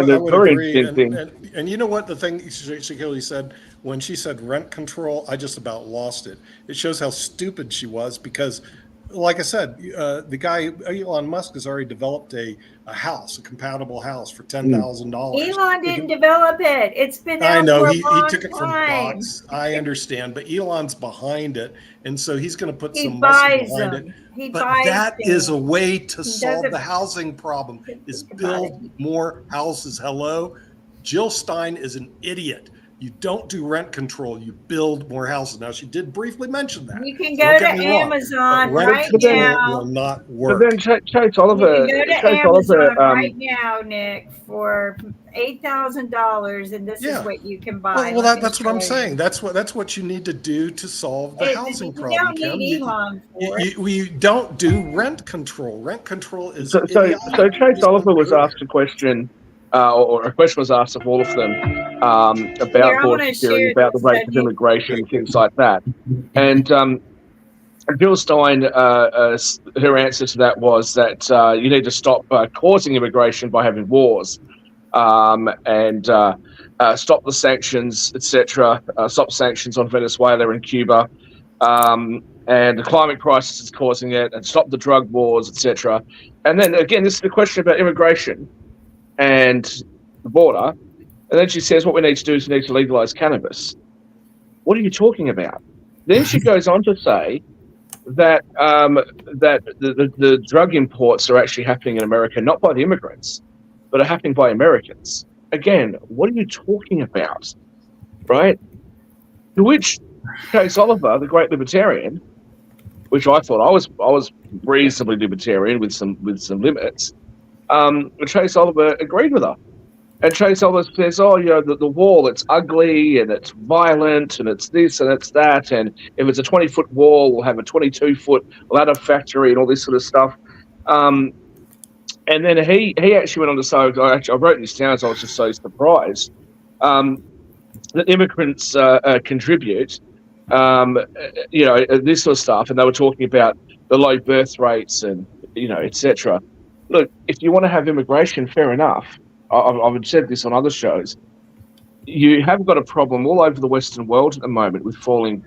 the would very agree. interesting thing. And you know what? The thing Shaquille said, when she said rent control, I just about lost it. It shows how stupid she was because, like I said, the guy, Elon Musk, has already developed a house, a compatible house for $10,000. Elon didn't develop it. It's been out I know for he a long took it from time. Fox. I understand, but Elon's behind it, and so he's going to put He some muscle buys behind them. it. He But buys that is a things. way to He solve doesn't- the housing problem: is Think about build more houses. Hello, Jill Stein is an idiot. You don't do rent control. You build more houses. Now she did briefly mention that. You can Don't go to get me wrong, Amazon but rent right control now. will not But work. then Chase You Oliver, can go to Chase Amazon Oliver, right now, Nick, for $8,000, and this Yeah. is what you can buy. Well, Let me that's what I'm show you. saying. That's what you need to do to solve the housing You problem. don't Kim. need Elon for it. You don't do rent control. Rent control is So idiotic. Chase Just Oliver don't was do it. asked a question, or a question was asked of all of them about Here, I border wanna security, share about the this rates of with you. immigration, things like that. And Jill Stein, her answer to that was that you need to stop causing immigration by having wars, and stop the sanctions, etc. Stop sanctions on Venezuela and Cuba, and the climate crisis is causing it, and stop the drug wars, etc. And then again, this is the question about immigration and the border. And then she says, what we need to do is we need to legalize cannabis. What are you talking about? Then she goes on to say that that the drug imports are actually happening in America, not by the immigrants, but are happening by Americans. Again, what are you talking about, right? To which Chase Oliver, the great libertarian, which I thought I was reasonably libertarian with some limits, Chase Oliver agreed with her. And Chase Oliver says, oh, you know, the wall, it's ugly and it's violent and it's this and it's that. And if it's a 20-foot wall, we'll have a 22-foot ladder factory and all this sort of stuff. And then he actually went on to say, I wrote this down, so I was just so surprised, that immigrants contribute, you know, this sort of stuff. And they were talking about the low birth rates and, you know, etc. Look, if you want to have immigration, fair enough. I've said this on other shows. You have got a problem all over the Western world at the moment with falling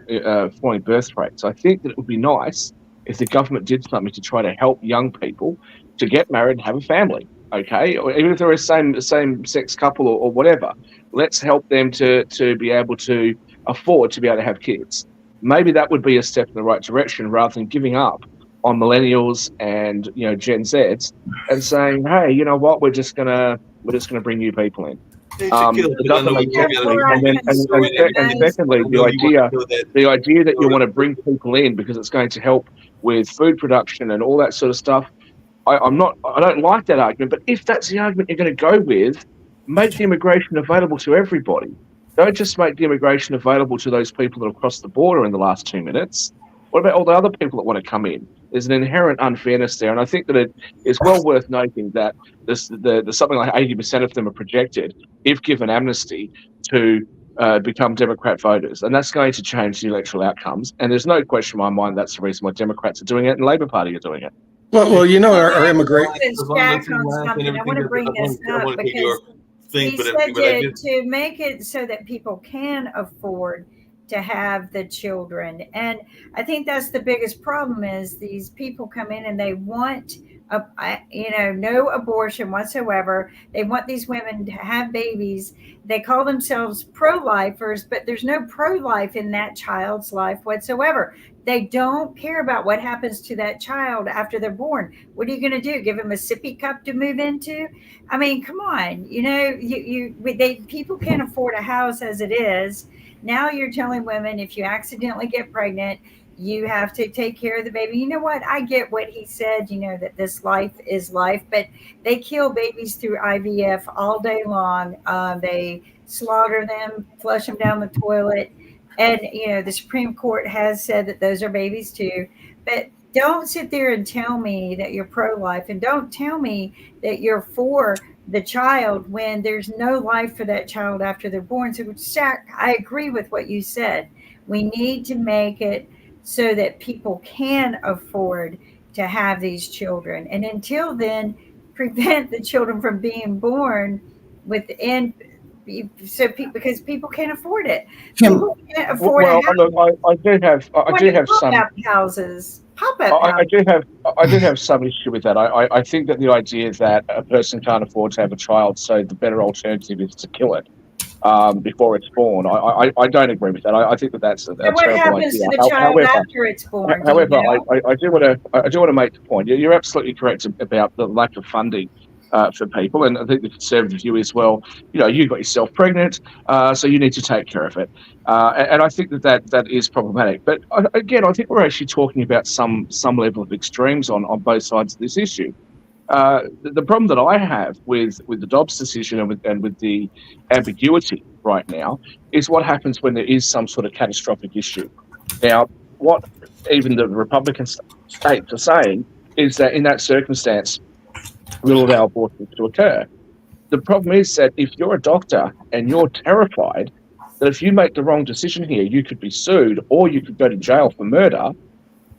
birth rates. I think that it would be nice if the government did something to try to help young people to get married and have a family. Okay, or even if they're a same sex couple or whatever, let's help them to be able to afford to be able to have kids. Maybe that would be a step in the right direction rather than giving up on millennials and, you know, Gen Zs and saying, hey, you know what, we're just gonna bring new people in. It doesn't make sense. And secondly, the idea that you want to bring people in because it's going to help with food production and all that sort of stuff, I don't like that argument. But if that's the argument you're going to go with, make the immigration available to everybody. Don't just make the immigration available to those people that have crossed the border in the last 2 minutes. What about all the other people that want to come in? There's an inherent unfairness there, and I think that it is well worth noting that the something like 80% of them are projected, if given amnesty, to become Democrat voters, and that's going to change the electoral outcomes. And there's no question in my mind that's the reason why Democrats are doing it and the Labor Party are doing it. Well, you know, our immigration. Jack on something. I want to bring this up because he said to make it so that people can afford to have the children. And I think that's the biggest problem is these people come in and they want, no abortion whatsoever. They want these women to have babies. They call themselves pro-lifers, but there's no pro-life in that child's life whatsoever. They don't care about what happens to that child after they're born. What are you going to do? Give them a sippy cup to move into? I mean, come on. You know, people can't afford a house as it is. Now you're telling women if you accidentally get pregnant, you have to take care of the baby. You know what? I get what he said, you know, that this life is life, but they kill babies through IVF all day long. They slaughter them, flush them down the toilet. And, you know, the Supreme Court has said that those are babies too. But don't sit there and tell me that you're pro-life, and don't tell me that you're for the child when there's no life for that child after they're born. So, Jack, I agree with what you said. We need to make it so that people can afford to have these children. And until then, prevent the children from being born because people can't afford it. People can't afford it. I do have some houses. I do have some issue with that. I think that the idea that a person can't afford to have a child, so the better alternative is to kill it before it's born. I don't agree with that. I think that that's a terrible idea. What happens to the child after it's born? However, I do want to make the point. You're absolutely correct about the lack of funding for people, and I think the conservative view is, well, you know, you got yourself pregnant, so you need to take care of it, and I think that is problematic. But again, I think we're actually talking about some level of extremes on both sides of this issue. The problem that I have with the Dobbs decision and with the ambiguity right now is what happens when there is some sort of catastrophic issue. Now, what even the Republican states are saying is that in that circumstance, we'll allow abortions to occur. The problem is that if you're a doctor and you're terrified that if you make the wrong decision here, you could be sued or you could go to jail for murder,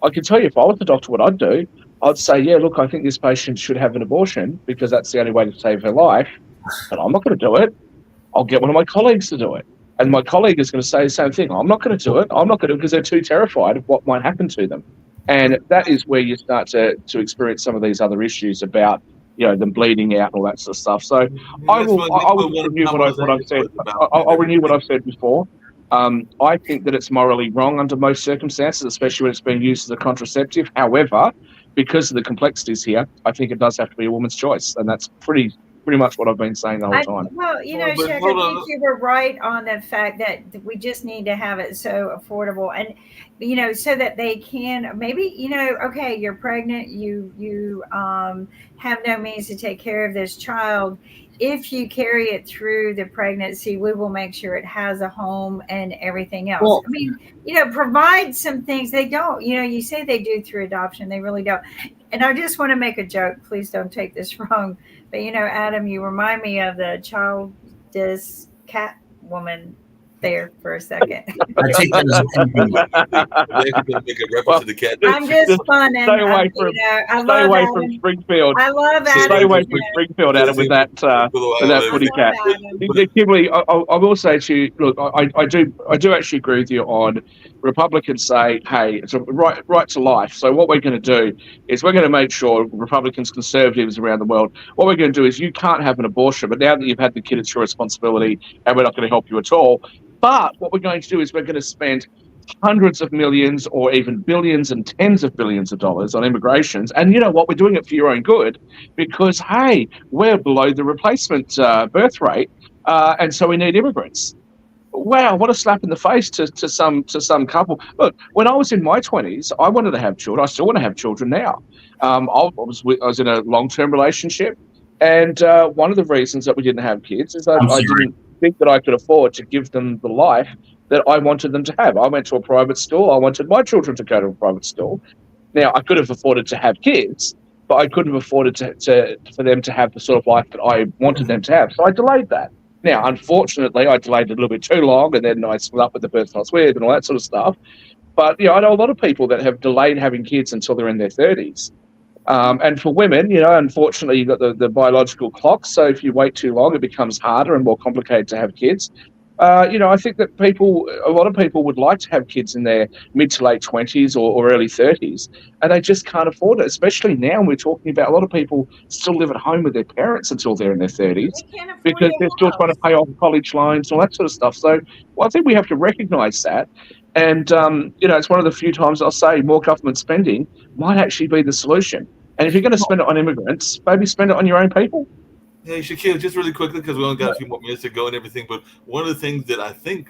I can tell you if I was the doctor what I'd do. I'd say, yeah, look, I think this patient should have an abortion because that's the only way to save her life. But I'm not going to do it. I'll get one of my colleagues to do it. And my colleague is going to say the same thing. I'm not going to do it. I'm not going to, because they're too terrified of what might happen to them. And that is where you start to experience some of these other issues about, them bleeding out and all that sort of stuff. So I will renew what I've said. I'll renew what I've said before. I think that it's morally wrong under most circumstances, especially when it's being used as a contraceptive. However, because of the complexities here, I think it does have to be a woman's choice, and that's pretty much what I've been saying the whole time. Well, Shaq, I think you were right on the fact that we just need to have it so affordable, and so that they can maybe okay, you're pregnant, you have no means to take care of this child. If you carry it through the pregnancy, we will make sure it has a home and everything else. Well, I mean, provide some things. They don't, you say they do through adoption. They really don't. And I just want to make a joke. Please don't take this wrong. But, Adam, you remind me of the childless cat woman there for a second. I take that as a compliment. Make a reference to the cat. I'm just funning. Stay away from, stay away from Springfield. I love Adam. Stay away from Springfield, Adam, with that footy cat. Kimberly, I will say to you, look, I do actually agree with you on Republicans say, hey, it's a right to life. So what we're going to do is we're going to make sure Republicans, conservatives around the world, what we're going to do is you can't have an abortion, but now that you've had the kid, it's your responsibility, and we're not going to help you at all. But what we're going to do is we're going to spend hundreds of millions or even billions and tens of billions of dollars on immigrations. And you know what? We're doing it for your own good because, hey, we're below the replacement birth rate. And so we need immigrants. Wow, what a slap in the face to some couple. Look, when I was in my 20s, I wanted to have children. I still want to have children now. I was in a long-term relationship. And one of the reasons that we didn't have kids is that I didn't think that I could afford to give them the life that I wanted them to have. I went to a private school. I wanted my children to go to a private school. Now, I could have afforded to have kids, but I couldn't have afforded for them to have the sort of life that I wanted them to have. So I delayed that. Now, unfortunately, I delayed it a little bit too long, and then I split up with the person I was with and all that sort of stuff. But, I know a lot of people that have delayed having kids until they're in their 30s. And for women, unfortunately, you've got the biological clock. So if you wait too long, it becomes harder and more complicated to have kids. I think that a lot of people would like to have kids in their mid to late 20s or early 30s, and they just can't afford it, especially now we're talking about a lot of people still live at home with their parents until they're in their 30s because they're still trying to pay off college loans and all that sort of stuff. So I think we have to recognise that. And, it's one of the few times I'll say more government spending might actually be the solution. And if you're going to spend it on immigrants, maybe spend it on your own people. Hey, Shaquille, just really quickly, because we only got a few more minutes to go and everything, but one of the things that I think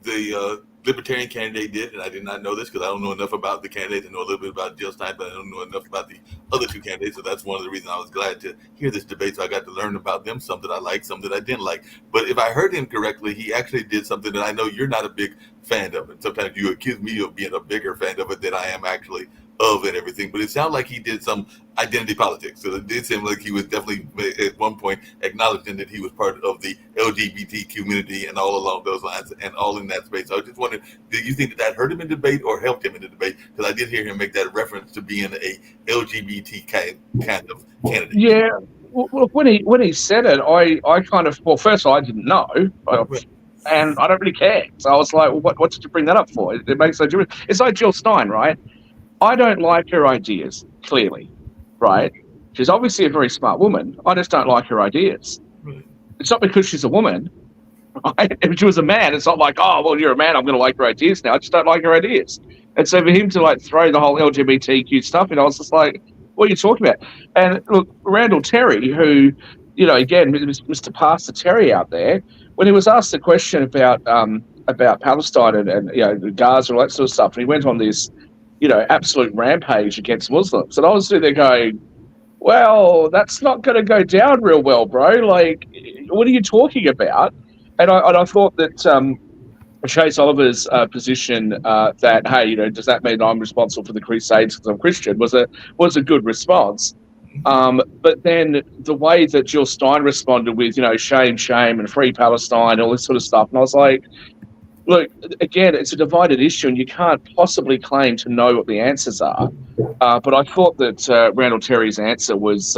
the Libertarian candidate did, and I did not know this because I don't know enough about the candidates. I know a little bit about Jill Stein, but I don't know enough about the other two candidates, so that's one of the reasons I was glad to hear this debate, so I got to learn about them, some that I liked, some that I didn't like. But if I heard him correctly, he actually did something that I know you're not a big fan of, and sometimes you accuse me of being a bigger fan of it than I am actually of and everything, but it sounded like he did some identity politics. So it did seem like he was definitely at one point acknowledging that he was part of the LGBT community and all along those lines and all in that space. So I just wondered, did you think that hurt him in debate or helped him in the debate? Because I did hear him make that reference to being a LGBT kind of candidate. Yeah. Well, when he said it, I kind of, well, first I didn't know. And I don't really care. So I was like, well, what did you bring that up for? It makes no difference. It's like Jill Stein, right? I don't like her ideas, clearly, right? She's obviously a very smart woman. I just don't like her ideas. Right. It's not because she's a woman. Right? If she was a man, it's not like, oh, well, you're a man, I'm going to like her ideas now. I just don't like her ideas. And so for him to, throw the whole LGBTQ stuff in, I was just like, what are you talking about? And look, Randall Terry, who, again, Mr. Pastor Terry out there, when he was asked the question about Palestine and Gaza and all that sort of stuff, and he went on this, absolute rampage against Muslims. And I was sitting there going, well, that's not going to go down real well, bro. Like, what are you talking about? And I thought that Chase Oliver's position that, hey, does that mean I'm responsible for the Crusades because I'm Christian was a good response. But then the way that Jill Stein responded with, shame, and free Palestine, all this sort of stuff. And I was like, look, again, it's a divided issue, and you can't possibly claim to know what the answers are. But I thought that Randall Terry's answer was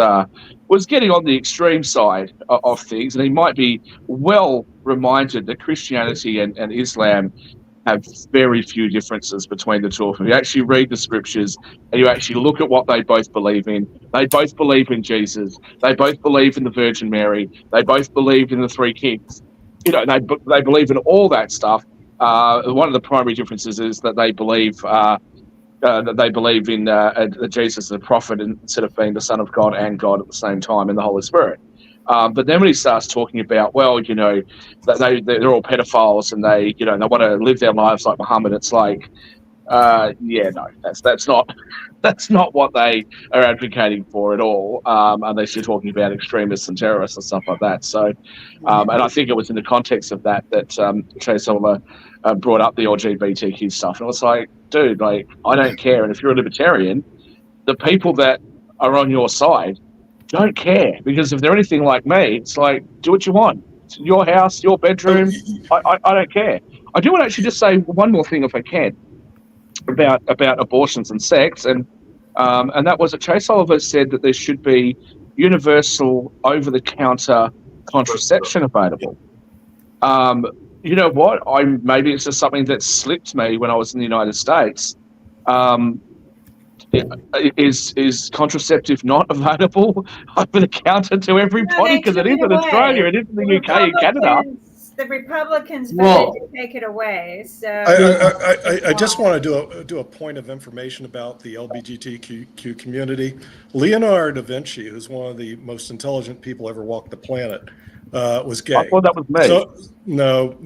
getting on the extreme side of things, and he might be well reminded that Christianity and Islam have very few differences between the two of them. You actually read the scriptures and you actually look at what they both believe in. They both believe in Jesus. They both believe in the Virgin Mary. They both believe in the three kings. You know, they believe in all that stuff. One of the primary differences is that they believe in Jesus as a prophet instead of being the Son of God and God at the same time in the Holy Spirit. But then when he starts talking about, well, you know, that they're all pedophiles and they want to live their lives like Muhammad, it's like, yeah, no, that's not what they are advocating for at all. Unless you're talking about extremists and terrorists and stuff like that. So, and I think it was in the context of that Chase Oliver brought up the LGBTQ stuff, and I was like, dude, like, I don't care. And if you're a libertarian, the people that are on your side don't care, because if they're anything like me, it's like, do what you want. It's your house, your bedroom. I don't care. I do want to actually just say one more thing, if I can, about abortions and sex, and that was that Chase Oliver said that there should be universal over-the-counter contraception available. You know what? Maybe it's just something that slipped me when I was in the United States. Is contraceptive not available over the counter to everybody? Because it is in Australia, it is in the UK and Canada. The Republicans voted to take it away. So I just want to do a point of information about the LGBTQ community. Leonardo da Vinci, who's one of the most intelligent people ever walked the planet, was gay. I thought that was me. So, no.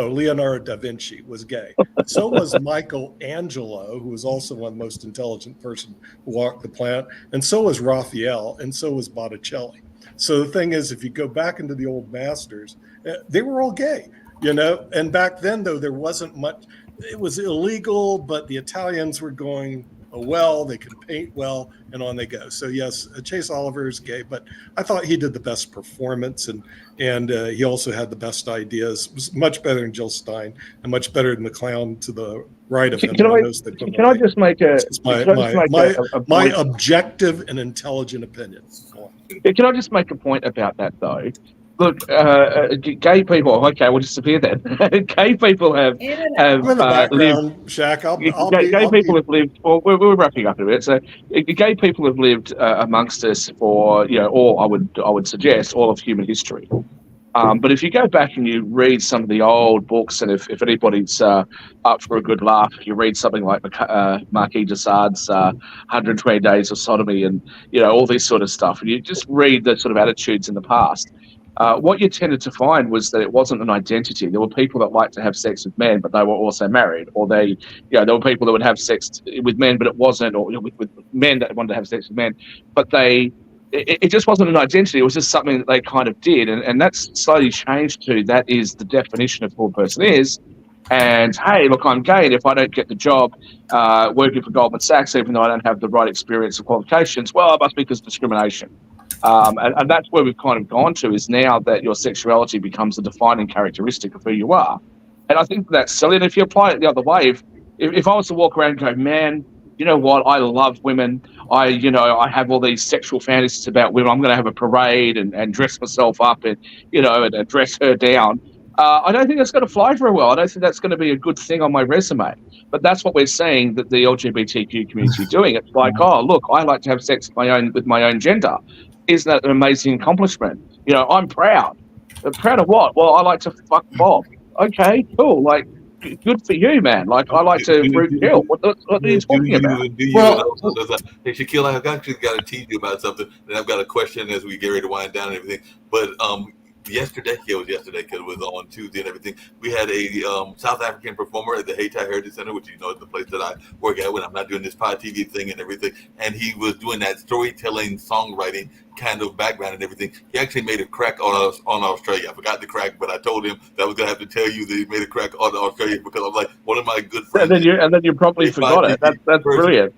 Leonardo da Vinci was gay. So was Michelangelo, who was also one of the most intelligent person who walked the planet, and so was Raphael, and so was Botticelli. So the thing is, if you go back into the old masters, they were all gay, you know. And back then, though, there wasn't much. It was illegal, but the Italians were going, oh, well, they can paint well, and on they go. So yes, Chase Oliver is gay, but I thought he did the best performance, and he also had the best ideas. It was much better than Jill Stein, and much better than the clown to the right of him. Can I just make my objective and intelligent opinion? Can I just make a point about that, though? Look, gay people. Okay, we'll disappear then. Gay people have I'm in the background, Shaq. Gay people have lived. Well, we're wrapping up a bit. So, gay people have lived amongst us for all I would suggest all of human history. But if you go back and you read some of the old books, and if anybody's up for a good laugh, if you read something like Marquis de Sade's 120 Days of Sodomy, and all this sort of stuff, and you just read the sort of attitudes in the past. What you tended to find was that it wasn't an identity. There were people that liked to have sex with men, but they were also married, or there were people that would have sex with men, but it wasn't, or with men that wanted to have sex with men, but it just wasn't an identity. It was just something that they kind of did, and that's slowly changed to that is the definition of who a person is. And hey, look, I'm gay, and if I don't get the job working for Goldman Sachs, even though I don't have the right experience or qualifications, well, it must be because of discrimination. And that's where we've kind of gone to, is now that your sexuality becomes a defining characteristic of who you are. And I think that's silly. And if you apply it the other way, if I was to walk around and go, man, you know what, I love women, I have all these sexual fantasies about women, I'm going to have a parade and dress myself up and dress her down, I don't think that's going to fly very well. I don't think that's going to be a good thing on my resume. But that's what we're seeing that the LGBTQ community is doing. It's like, oh, look, I like to have sex with my own gender. Isn't that an amazing accomplishment? I'm proud. Proud of what? Well, I like to fuck Bob. Okay, cool. Like, good for you, man. Like, I like to root kill. What are you talking about? Hey, Shaquille, I've actually got to tease you about something, and I've got a question as we get ready to wind down and everything. But yesterday because it was on Tuesday and everything, we had a South African performer at the Hayti Heritage Center, which is the place that I work at when I'm not doing this pod TV thing and everything. And he was doing that storytelling, songwriting kind of background and everything. He actually made a crack on Australia. I forgot the crack, but I told him that I was gonna have to tell you that he made a crack on Australia because I'm like, one of my good friends. And then you probably forgot it. That's brilliant.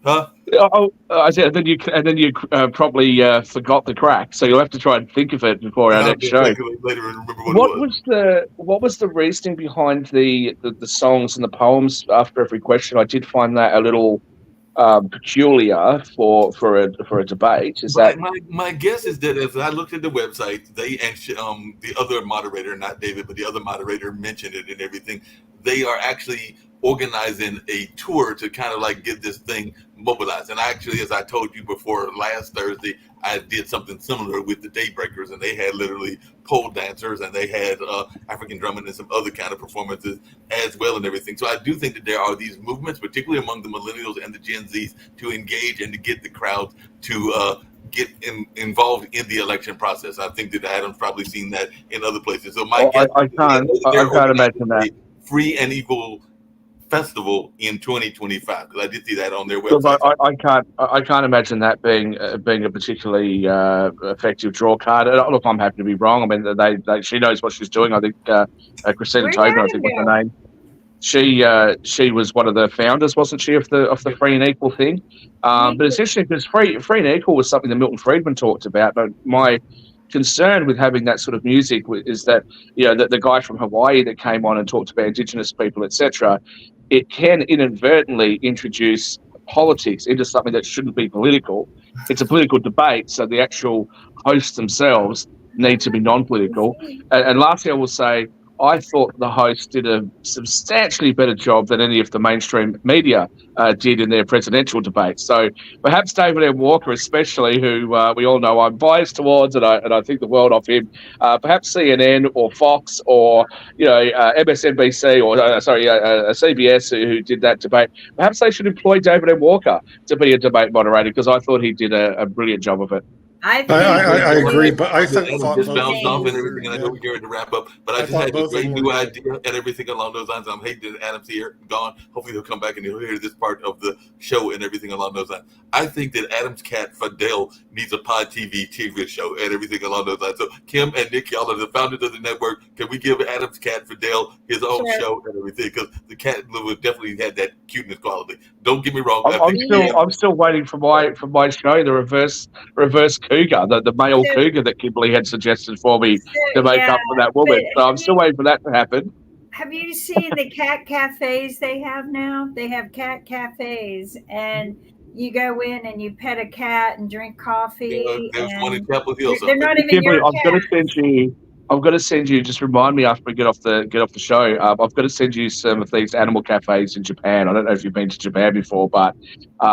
Huh? I said, and then you probably forgot the crack, so you'll have to try and think of it before our And I'll next show. think of it later and remember what it was. What was the reasoning behind the songs and the poems after every question? I did find that a little peculiar for a debate. Is that My guess is that as I looked at the website, they and the other moderator, not David, but the other moderator mentioned it and everything. They are actually organizing a tour to kind of like get this thing mobilized. And actually, as I told you before, last Thursday, I did something similar with the Daybreakers, and they had literally pole dancers, and they had African drumming and some other kind of performances as well and everything. So I do think that there are these movements, particularly among the millennials and the Gen Zs, to engage and to get the crowds to get involved in the election process. I think that Adam's probably seen that in other places. So my guess I can't imagine that. Free and equal festival in 2025, because I did see that on their website. I can't imagine that being a particularly effective draw card. Look, I'm happy to be wrong. I mean, she knows what she's doing. I think Christina Tobin, I think was her name. She was one of the founders, wasn't she, of the Free and Equal thing? But it's interesting because free and equal was something that Milton Friedman talked about. But my concern with having that sort of music is that, you know, the guy from Hawaii that came on and talked about Indigenous people, etc., it can inadvertently introduce politics into something that shouldn't be political. It's a political debate, so the actual hosts themselves need to be non-political. And lastly, I will say, I thought the host did a substantially better job than any of the mainstream media did in their presidential debate. So perhaps David M. Walker, especially, who we all know I'm biased towards, and I think the world of him, perhaps CNN or Fox or MSNBC or CBS who did that debate, perhaps they should employ David M. Walker to be a debate moderator, because I thought he did a brilliant job of it. I agree, but I think just bounced off and everything, and I know we're going to wrap up, but I just had a great new idea and everything along those lines. I'm hating that Adam's here, gone. Hopefully he'll come back and he'll hear this part of the show and everything along those lines. I think that Adam's cat Fidel needs a Pod TV show and everything along those lines. So Kim and Nick, y'all are the founders of the network. Can we give Adam's cat Fidel his own show and everything? Because the cat definitely had that cuteness quality. Don't get me wrong. I'm still waiting for my show, the reverse cougar, the male cougar that Kimberly had suggested for me to make up for that woman. So I'm still waiting for that to happen. Have you seen the cat cafes they have now? They have cat cafes, and you go in and you pet a cat and drink coffee. There's one in Chapel Hill. They're not even Kimberly, your cat. I'm going to send you. Just remind me after we get off the show. I've got to send you some of these animal cafes in Japan. I don't know if you've been to Japan before, but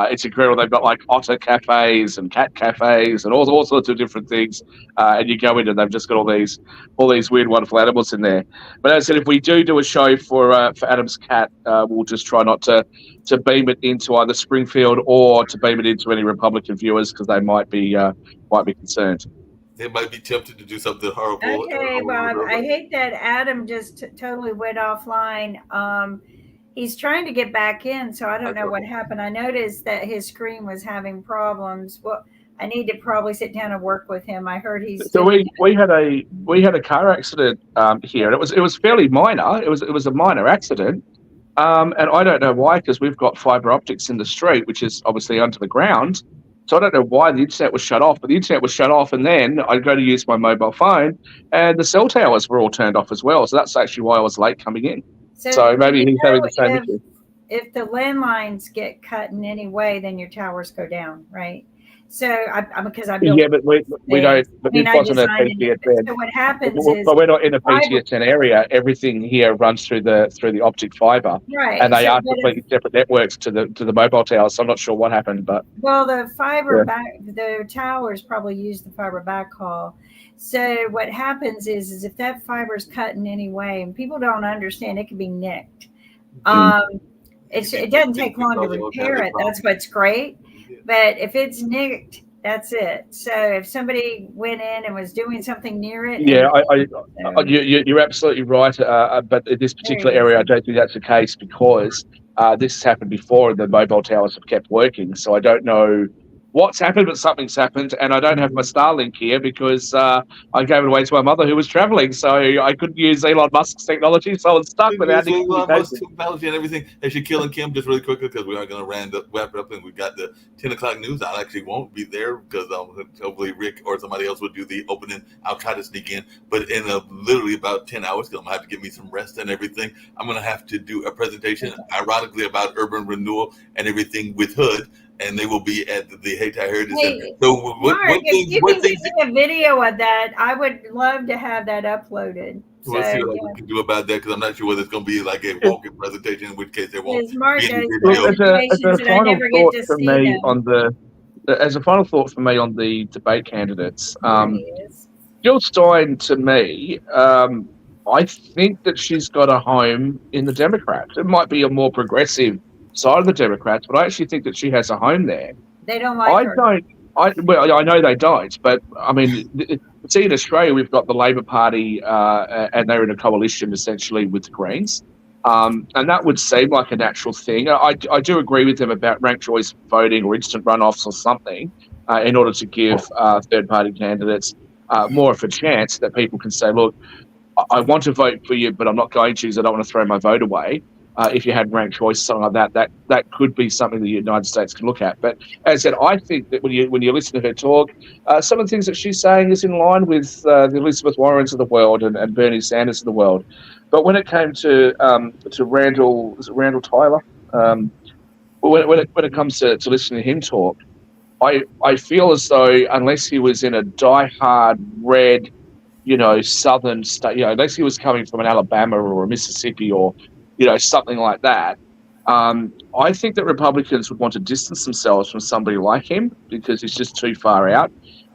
it's incredible. They've got like otter cafes and cat cafes and all sorts of different things. And you go in and they've just got all these weird, wonderful animals in there. But as I said, if we do a show for Adam's cat, we'll just try not to beam it into either Springfield or to beam it into any Republican viewers, because they might be concerned. They might be tempted to do something horrible. Okay, well, I hate that Adam just totally went offline. He's trying to get back in, so I don't know what happened. I noticed that his screen was having problems. Well, I need to probably sit down and work with him. I heard he's. So we had a car accident here, and it was fairly minor. It was a minor accident, and I don't know why, because we've got fiber optics in the street, which is obviously under the ground. So I don't know why the internet was shut off, but the internet was shut off, and then I go to use my mobile phone, and the cell towers were all turned off as well. So that's actually why I was late coming in. So maybe he's having the same issue. If the landlines get cut in any way, then your towers go down, right? So because I built but we don't. But this wasn't a PTSN. So what happens is, but we're not in a PTSN area. Everything here runs through the optic fiber, right? And they are completely separate networks to the mobile towers. So I'm not sure what happened, but the fiber the towers probably use the fiber backhaul. So what happens is if that fiber is cut in any way, and people don't understand, it can be nicked. It doesn't take long to repair it. That's what's great. But if it's nicked, that's it. So if somebody went in and was doing something near it, you're absolutely right. But in this particular area, I don't think that's the case, because this has happened before and the mobile towers have kept working. So I don't know what's happened, but something's happened, and I don't have my Starlink here because I gave it away to my mother who was traveling, so I couldn't use Elon Musk's technology, so I was stuck without any communication. Technology and everything. And Shaquille and Kim, just really quickly, because we are going to wrap it up, and we've got the 10 o'clock news. I actually won't be there because hopefully Rick or somebody else will do the opening. I'll try to sneak in, but in literally about 10 hours, because I'm going to have to give me some rest and everything, I'm going to have to do a presentation, ironically, about urban renewal and everything with Hood. And they will be at the Hayti Heritage Center. So Mark, if you can give me a video of that, I would love to have that uploaded. We'll see what we can do about that, because I'm not sure whether it's going to be like a walking presentation, in which case there won't Mark be any does video. As a final thought for me on the debate candidates, Jill Stein, to me, I think that she's got a home in the Democrats. It might be a more progressive side of the Democrats, but I actually think that she has a home there. They don't like her. Well, I know they don't, but I mean, see, in Australia, we've got the Labor Party, and they're in a coalition essentially with the Greens, and that would seem like a natural thing. I do agree with them about ranked choice voting or instant runoffs or something, in order to give third-party candidates more of a chance that people can say, look, I want to vote for you, but I'm not going to because I don't want to throw my vote away. If you had ranked choice, something like that could be something the United States can look at. But as I said, I think that when you listen to her talk, some of the things that she's saying is in line with the Elizabeth Warrens of the world and Bernie Sanders of the world. But when it came to Randall Tyler, when it comes to listening to him talk, I feel as though unless he was in a diehard red, southern state, unless he was coming from an Alabama or a Mississippi or something like that. I think that Republicans would want to distance themselves from somebody like him because he's just too far out.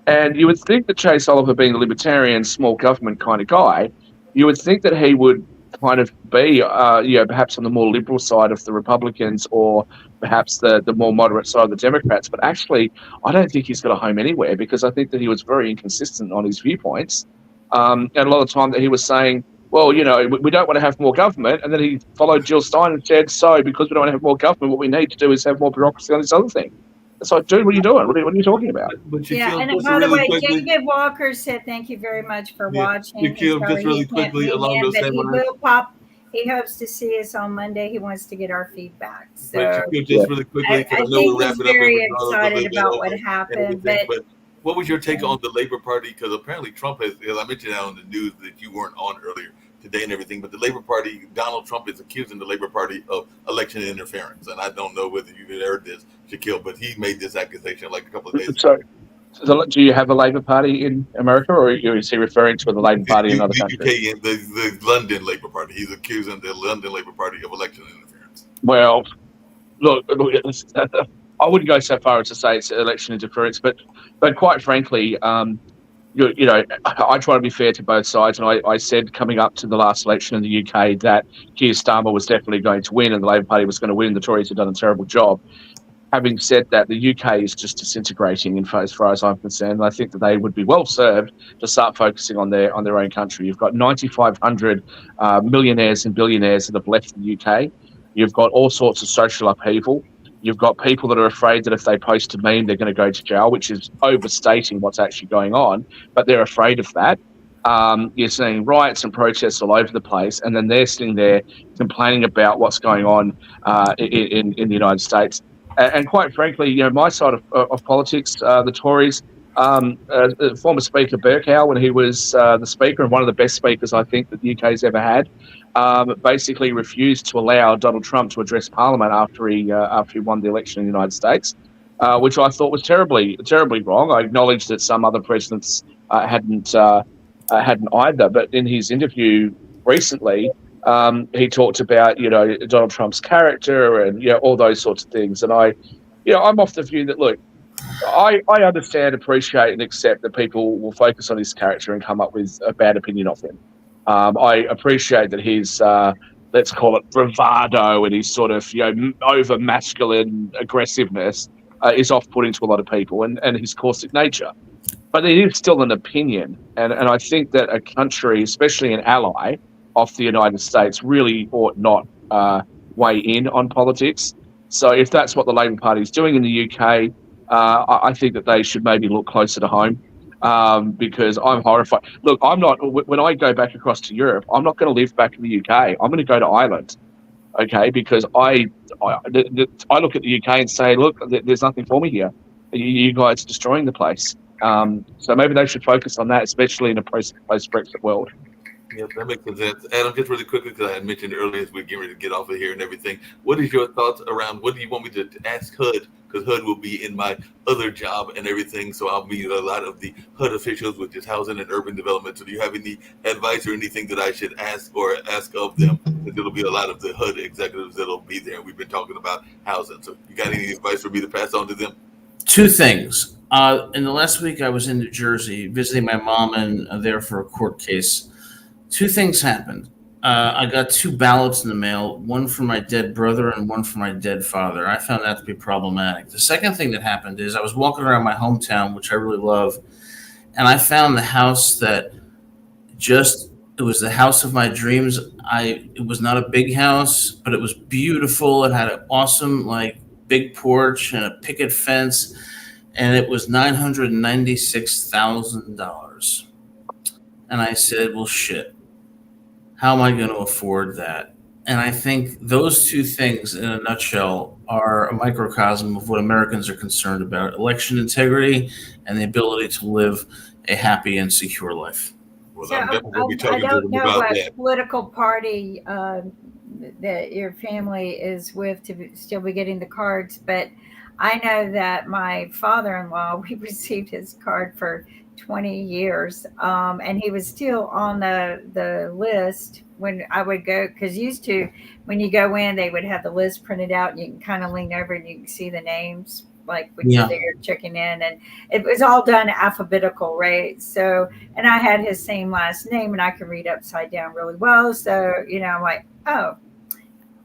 And you would think that Chase Oliver, being a libertarian, small government kind of guy, you would think that he would kind of be, perhaps on the more liberal side of the Republicans or perhaps the more moderate side of the Democrats. But actually, I don't think he's got a home anywhere because I think that he was very inconsistent on his viewpoints. And a lot of the time that he was saying, well, we don't want to have more government. And then he followed Jill Stein and said, so because we don't want to have more government, what we need to do is have more bureaucracy on this other thing. It's like, dude, what are you doing? What are you talking about? Yeah, and by the way, David Walker said thank you very much for watching. Just really quickly along those same lines. He hopes to see us on Monday. He wants to get our feedback. So just really quickly, I think he's very excited about what happened. But what was your take on the Labor Party? Because apparently Trump has, as I mentioned out on the news that you weren't on earlier today and everything, but the Labor Party, Donald Trump is accusing the Labor Party of election interference. And I don't know whether you've heard this, Shaquille, but he made this accusation like a couple of days ago. So do you have a Labor Party in America, or is he referring to the Labor Party in other countries? The London Labor Party. He's accusing the London Labor Party of election interference. Well, look, I wouldn't go so far as to say it's election interference, but quite frankly, I try to be fair to both sides, and I said coming up to the last election in the UK that Keir Starmer was definitely going to win and the Labor Party was going to win. The Tories had done a terrible job. Having said that, the UK is just disintegrating as far as I'm concerned. I think that they would be well served to start focusing on their own country. You've got 9,500 millionaires and billionaires that have left the UK. You've got all sorts of social upheaval. You've got people that are afraid that if they post a meme, they're going to go to jail, which is overstating what's actually going on, but they're afraid of that. You're seeing riots and protests all over the place, and then they're sitting there complaining about what's going on in the United States. And quite frankly, my side of politics, the Tories, former Speaker Bercow, when he was the Speaker and one of the best speakers I think that the UK's ever had, basically refused to allow Donald Trump to address Parliament after he won the election in the United States, which I thought was terribly wrong. I acknowledge that some other presidents hadn't either, but in his interview recently, he talked about Donald Trump's character and all those sorts of things. And I'm off the view that look, I understand, appreciate, and accept that people will focus on his character and come up with a bad opinion of him. I appreciate that his let's call it bravado and his sort of over masculine aggressiveness is off-putting to a lot of people, and his caustic nature. But it is still an opinion, and I think that a country, especially an ally of the United States, really ought not weigh in on politics. So if that's what the Labor Party is doing in the UK, I think that they should maybe look closer to home. Because I'm horrified. Look, I'm not. When I go back across to Europe, I'm not going to live back in the UK. I'm going to go to Ireland, okay? Because I look at the UK and say, look, there's nothing for me here. You guys are destroying the place. So maybe they should focus on that, especially in a post-Brexit world. Yeah, that makes sense. Adam, just really quickly, because I had mentioned earlier as we're getting ready to get off of here and everything, what is your thoughts around, what do you want me to ask HUD? Because HUD will be in my other job and everything, so I'll meet a lot of the HUD officials, which is housing and urban development. So do you have any advice or anything that I should ask of them? Because it'll be a lot of the HUD executives that'll be there. We've been talking about housing. So you got any advice for me to pass on to them? Two things. In the last week, I was in New Jersey visiting my mom and there for a court case. Two things happened. I got 2 ballots in the mail, one for my dead brother and one for my dead father. I found that to be problematic. The second thing that happened is I was walking around my hometown, which I really love, and I found the house that it was the house of my dreams. It was not a big house, but it was beautiful. It had an awesome, big porch and a picket fence, and it was $996,000. And I said, well, shit. How am I going to afford that? And I think those two things in a nutshell are a microcosm of what Americans are concerned about: election integrity and the ability to live a happy and secure life. Well, So I'm definitely going to be I talking to don't them know about what that. political party that your family is with still be getting the cards, but I know that my father-in-law, we received his card for 20 years, and he was still on the list when I would go, because used to, when you go in, they would have the list printed out and you can kind of lean over and you can see the names like when you're there checking in, and it was all done alphabetical, right? So, and I had his same last name and I could read upside down really well. So, I'm like, oh,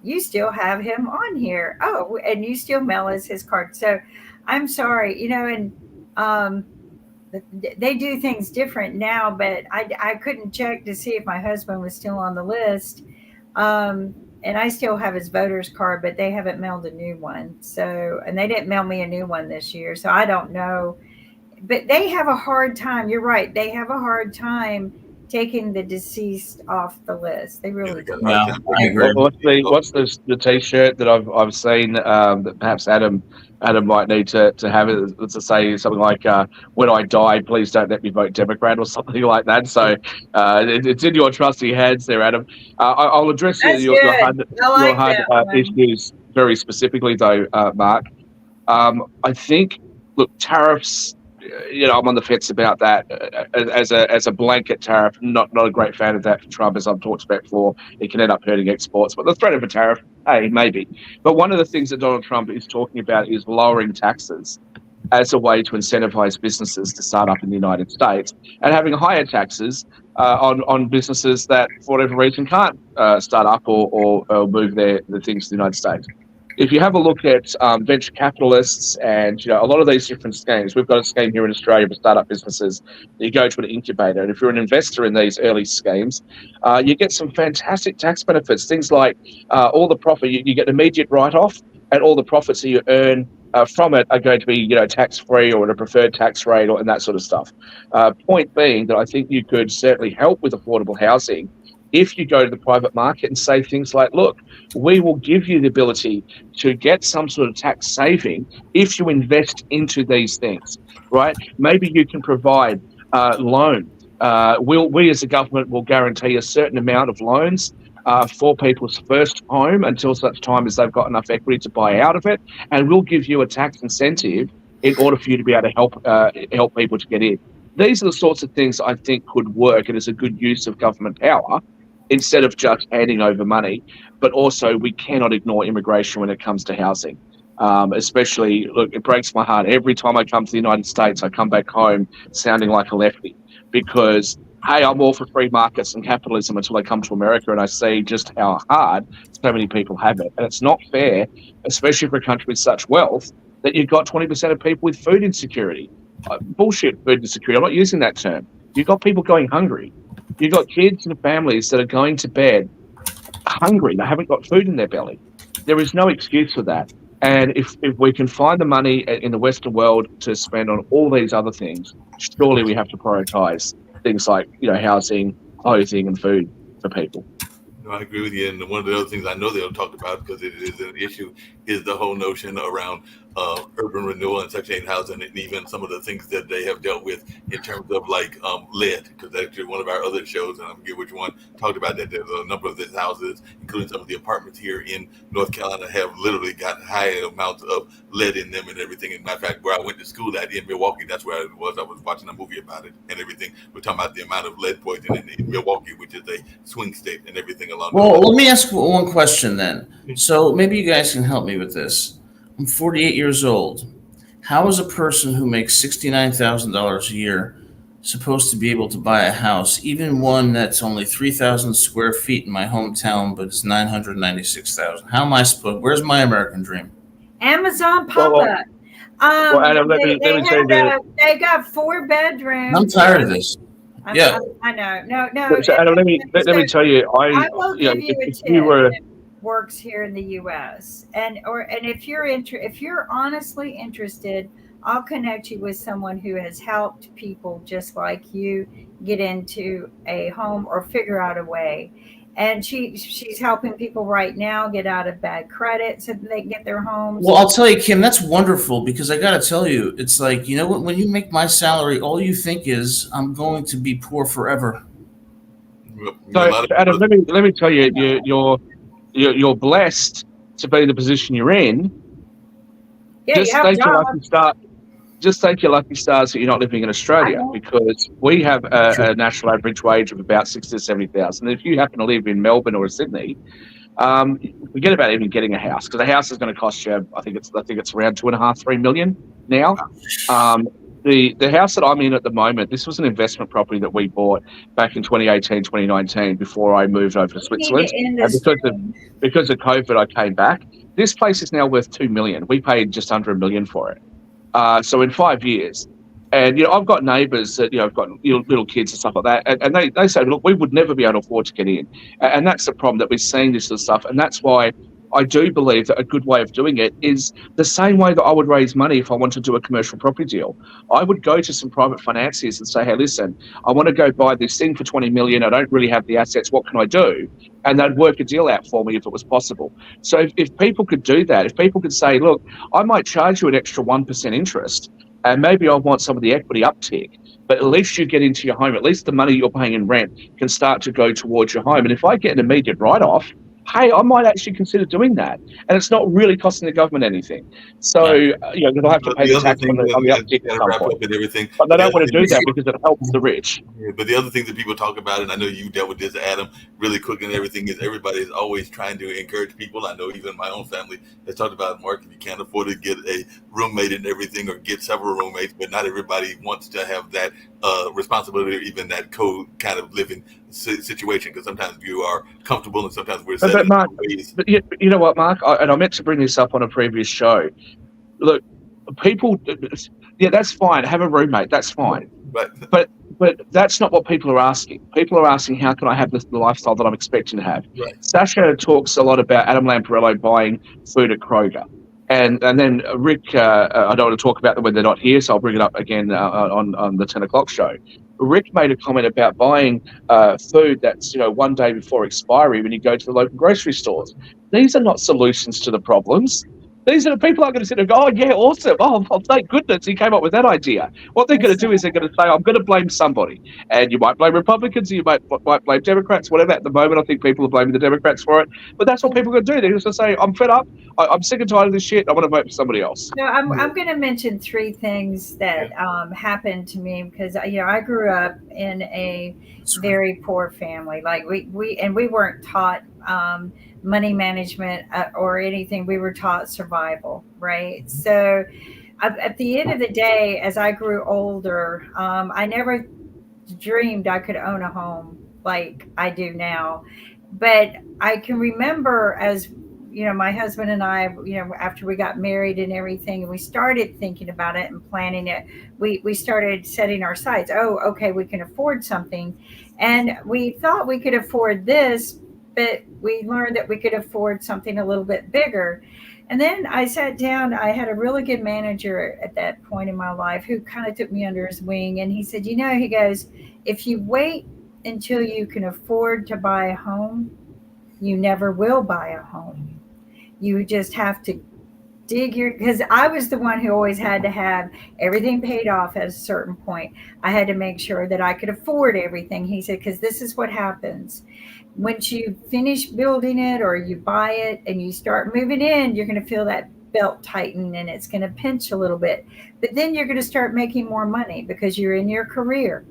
you still have him on here. Oh, and you still mail us his card. So I'm sorry, and they do things different now, but I couldn't check to see if my husband was still on the list. And I still have his voter's card, but they haven't mailed a new one. So, and they didn't mail me a new one this year. So I don't know, but they have a hard time. You're right. They have a hard time taking the deceased off the list. They really do. Yeah, I agree. What's the T-shirt that I've seen that perhaps Adam might need to have it to say something like "When I die, please don't let me vote Democrat" or something like that. So it's in your trusty hands there, Adam. I'll address your HUD issues very specifically, though, Mark. I think, look, tariffs. I'm on the fence about that as a blanket tariff. Not a great fan of that for Trump, as I've talked about before. It can end up hurting exports. But the threat of a tariff, hey, maybe. But one of the things that Donald Trump is talking about is lowering taxes as a way to incentivize businesses to start up in the United States, and having higher taxes on businesses that, for whatever reason, can't start up or move their things to the United States. If you have a look at venture capitalists and a lot of these different schemes, we've got a scheme here in Australia for startup businesses. You go to an incubator, and if you're an investor in these early schemes, you get some fantastic tax benefits. Things like all the profit, you get immediate write-off, and all the profits that you earn from it are going to be tax-free or at a preferred tax rate and that sort of stuff. Point being that I think you could certainly help with affordable housing if you go to the private market and say things like, look, we will give you the ability to get some sort of tax saving if you invest into these things, right? Maybe you can provide loan. We as a government will guarantee a certain amount of loans for people's first home until such time as they've got enough equity to buy out of it. And we'll give you a tax incentive in order for you to be able to help people to get in. These are the sorts of things I think could work, and it's a good use of government power, instead of just handing over money. But also, we cannot ignore immigration when it comes to housing. Especially, look, it breaks my heart. Every time I come to the United States, I come back home sounding like a lefty because, hey, I'm all for free markets and capitalism until I come to America and I see just how hard so many people have it. And it's not fair, especially for a country with such wealth, that you've got 20% of people with food insecurity. Bullshit food insecurity. I'm not using that term. You've got people going hungry. You've got kids and families that are going to bed hungry. They haven't got food in their belly. There is no excuse for that. And if we can find the money in the Western world to spend on all these other things, surely we have to prioritize things like, housing, clothing, and food for people. No, I agree with you. And one of the other things I know they'll talk about, because it is an issue, is the whole notion around urban renewal and Section 8 housing, and even some of the things that they have dealt with in terms of like lead. Because actually, one of our other shows, and I forget which one, talked about that. There's a number of these houses, including some of the apartments here in North Carolina, have literally got high amounts of lead in them and everything. And matter of fact, where I went to school at in Milwaukee, that's where I was watching a movie about it and everything. We're talking about the amount of lead poisoning in Milwaukee, which is a swing state, and everything along. Well, let me ask one question then. So maybe you guys can help me with this. I'm 48 years old. How is a person who makes $69,000 a year supposed to be able to buy a house, even one that's only 3,000 square feet in my hometown, but it's 996,000? How am I supposed? Where's my American dream? Amazon pop-up. Adam, let me tell you that. They got 4 bedrooms. I'm tired of this. Yeah. I know. No. So, Adam, let me tell you. I will give you a if tip. you were, That works here in the U.S. and if you're honestly interested, I'll connect you with someone who has helped people just like you get into a home or figure out a way. And she's helping people right now get out of bad credit so that they can get their homes. Well, I'll tell you, Kim, that's wonderful, because I got to tell you, it's like, you know what? When you make my salary, all you think is I'm going to be poor forever. So, Adam, let me tell you, you're blessed to be in the position you're in. Yeah, Just thank your lucky stars that you're not living in Australia, because we have a national average wage of about 60 to 70,000. If you happen to live in Melbourne or Sydney, forget about even getting a house, because a house is going to cost you, I think it's around 2.5-3 million now. The house that I'm in at the moment, this was an investment property that we bought back in 2018, 2019, before I moved over to Switzerland. And because of COVID, I came back. This place is now worth $2 million. We paid just under $1 million for it. So in 5 years, and I've got neighbours that have got little kids and stuff like that, and they say, look, we would never be able to afford to get in, and that's the problem, that we're seeing this sort of stuff, and that's why I do believe that a good way of doing it is the same way that I would raise money if I wanted to do a commercial property deal. I would go to some private financiers and say, hey, listen, I want to go buy this thing for 20 million. I don't really have the assets. What can I do? And they'd work a deal out for me if it was possible. So if people could do that, if people could say, look, I might charge you an extra 1% interest, and maybe I want some of the equity uptick, but at least you get into your home. At least the money you're paying in rent can start to go towards your home. And if I get an immediate write-off, hey, I might actually consider doing that. And it's not really costing the government anything. So, they'll have to pay the tax on the uptick at some point. And everything. But they don't want to do that because it helps the rich. Yeah, but the other thing that people talk about, and I know you dealt with this, Adam, really quick and everything, is everybody is always trying to encourage people. I know even my own family has talked about, Mark, if you can't afford to get a roommate and everything, or get several roommates, but not everybody wants to have that responsibility, or even that kind of living situation, because sometimes you are comfortable and sometimes we're set but Mark, ways. But you know what, Mark, I meant to bring this up on a previous show. Look, people, that's fine. Have a roommate, that's fine. But that's not what people are asking. People are asking, how can I have the lifestyle that I'm expecting to have? Right. Sasha talks a lot about Adam Lamparello buying food at Kroger. And then Rick, I don't want to talk about them when they're not here, so I'll bring it up again on the 10 o'clock show. Rick made a comment about buying food that's, one day before expiry when you go to the local grocery stores. These are not solutions to the problems. These are the people are going to sit and go, oh, yeah, awesome. Oh, thank goodness he came up with that idea. What they're going to do is they're going to say, I'm going to blame somebody. And you might blame Republicans, you might blame Democrats, whatever. At the moment, I think people are blaming the Democrats for it. But that's what people are going to do. They're just going to say, I'm fed up. I'm sick and tired of this shit. I want to vote for somebody else. No, I'm going to mention 3 things that happened to me, because I grew up in a very poor family. Like we weren't taught money management or anything. We were taught survival, right? So at the end of the day, as I grew older, I never dreamed I could own a home like I do now. But I can remember, as my husband and I, after we got married and everything, and we started thinking about it and planning it, we started setting our sights. Oh, okay, we can afford something. And we thought we could afford this, but we learned that we could afford something a little bit bigger. And then I sat down. I had a really good manager at that point in my life who kind of took me under his wing. And he said, he goes, if you wait until you can afford to buy a home, you never will buy a home. You just have to because I was the one who always had to have everything paid off at a certain point. I had to make sure that I could afford everything. He said, because this is what happens. Once you finish building it or you buy it and you start moving in, you're going to feel that belt tighten and it's going to pinch a little bit. But then you're going to start making more money because you're in your career.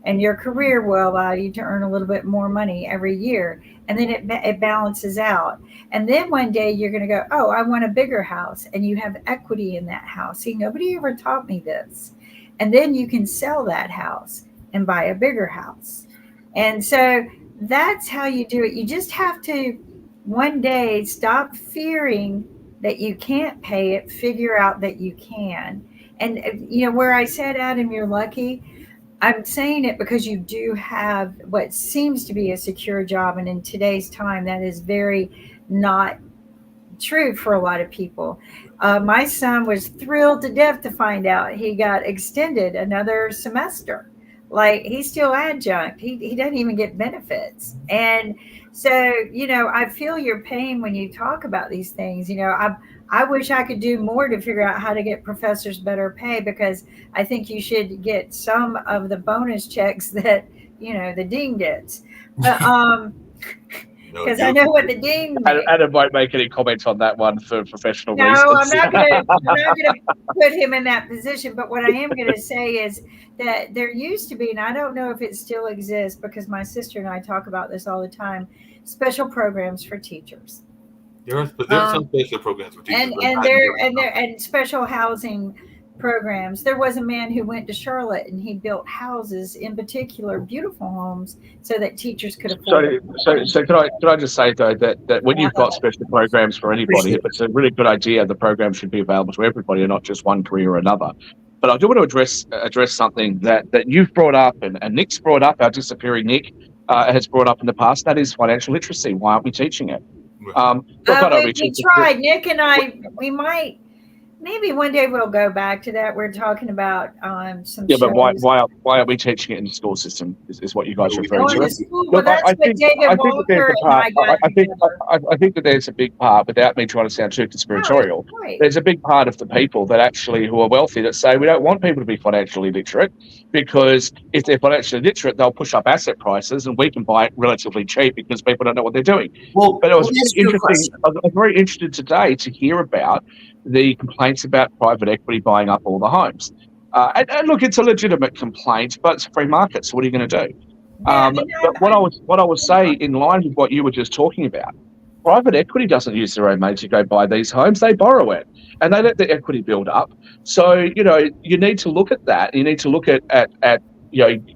And your career will allow you to earn a little bit more money every year. And then it balances out. And then one day you're going to go, oh, I want a bigger house. And you have equity in that house. See, nobody ever taught me this. And then you can sell that house and buy a bigger house. And so that's how you do it. You just have to one day stop fearing that you can't pay it, figure out that you can. And, where I said, Adam, you're lucky. I'm saying it because you do have what seems to be a secure job. And in today's time, that is very not true for a lot of people. My son was thrilled to death to find out he got extended another semester. Like, he's still adjunct. He doesn't even get benefits. And so, I feel your pain when you talk about these things. I wish I could do more to figure out how to get professors better pay, because I think you should get some of the bonus checks that, the dean gets. Because I know what the dean makes. Adam won't make any comments on that one for professional reasons. No, I'm not going to put him in that position. But what I am going to say is that there used to be, and I don't know if it still exists, because my sister and I talk about this all the time, special programs for teachers. There are some special programs for teachers. And special housing programs. There was a man who went to Charlotte and he built houses, in particular beautiful homes, so that teachers could afford it. So could I just say though that when you've got special programs for anybody, if it's a really good idea, the program should be available to everybody and not just one career or another. But I do want to address something that you've brought up and Nick's brought up, our disappearing Nick has brought up in the past. That is financial literacy. Why aren't we teaching it? We tried. Nick and I, we might. Maybe one day we'll go back to that. We're talking about some. Yeah, shows. But why are we teaching it in the school system? Is what you guys are referring to? Well, that's what David Walker and I got. I think that there's a big part, without me trying to sound too conspiratorial. No, right. There's a big part of the people that actually who are wealthy that say we don't want people to be financially literate, because if they're financially literate, they'll push up asset prices and we can buy it relatively cheap because people don't know what they're doing. Well, but it was interesting. I was very interested today to hear about the complaints about private equity buying up all the homes. And look, it's a legitimate complaint, but it's a free market, so what are you going to do? But what I would say, in line with what you were just talking about, private equity doesn't use their own money to go buy these homes. They borrow it, and they let the equity build up. So, you need to look at that. You need to look at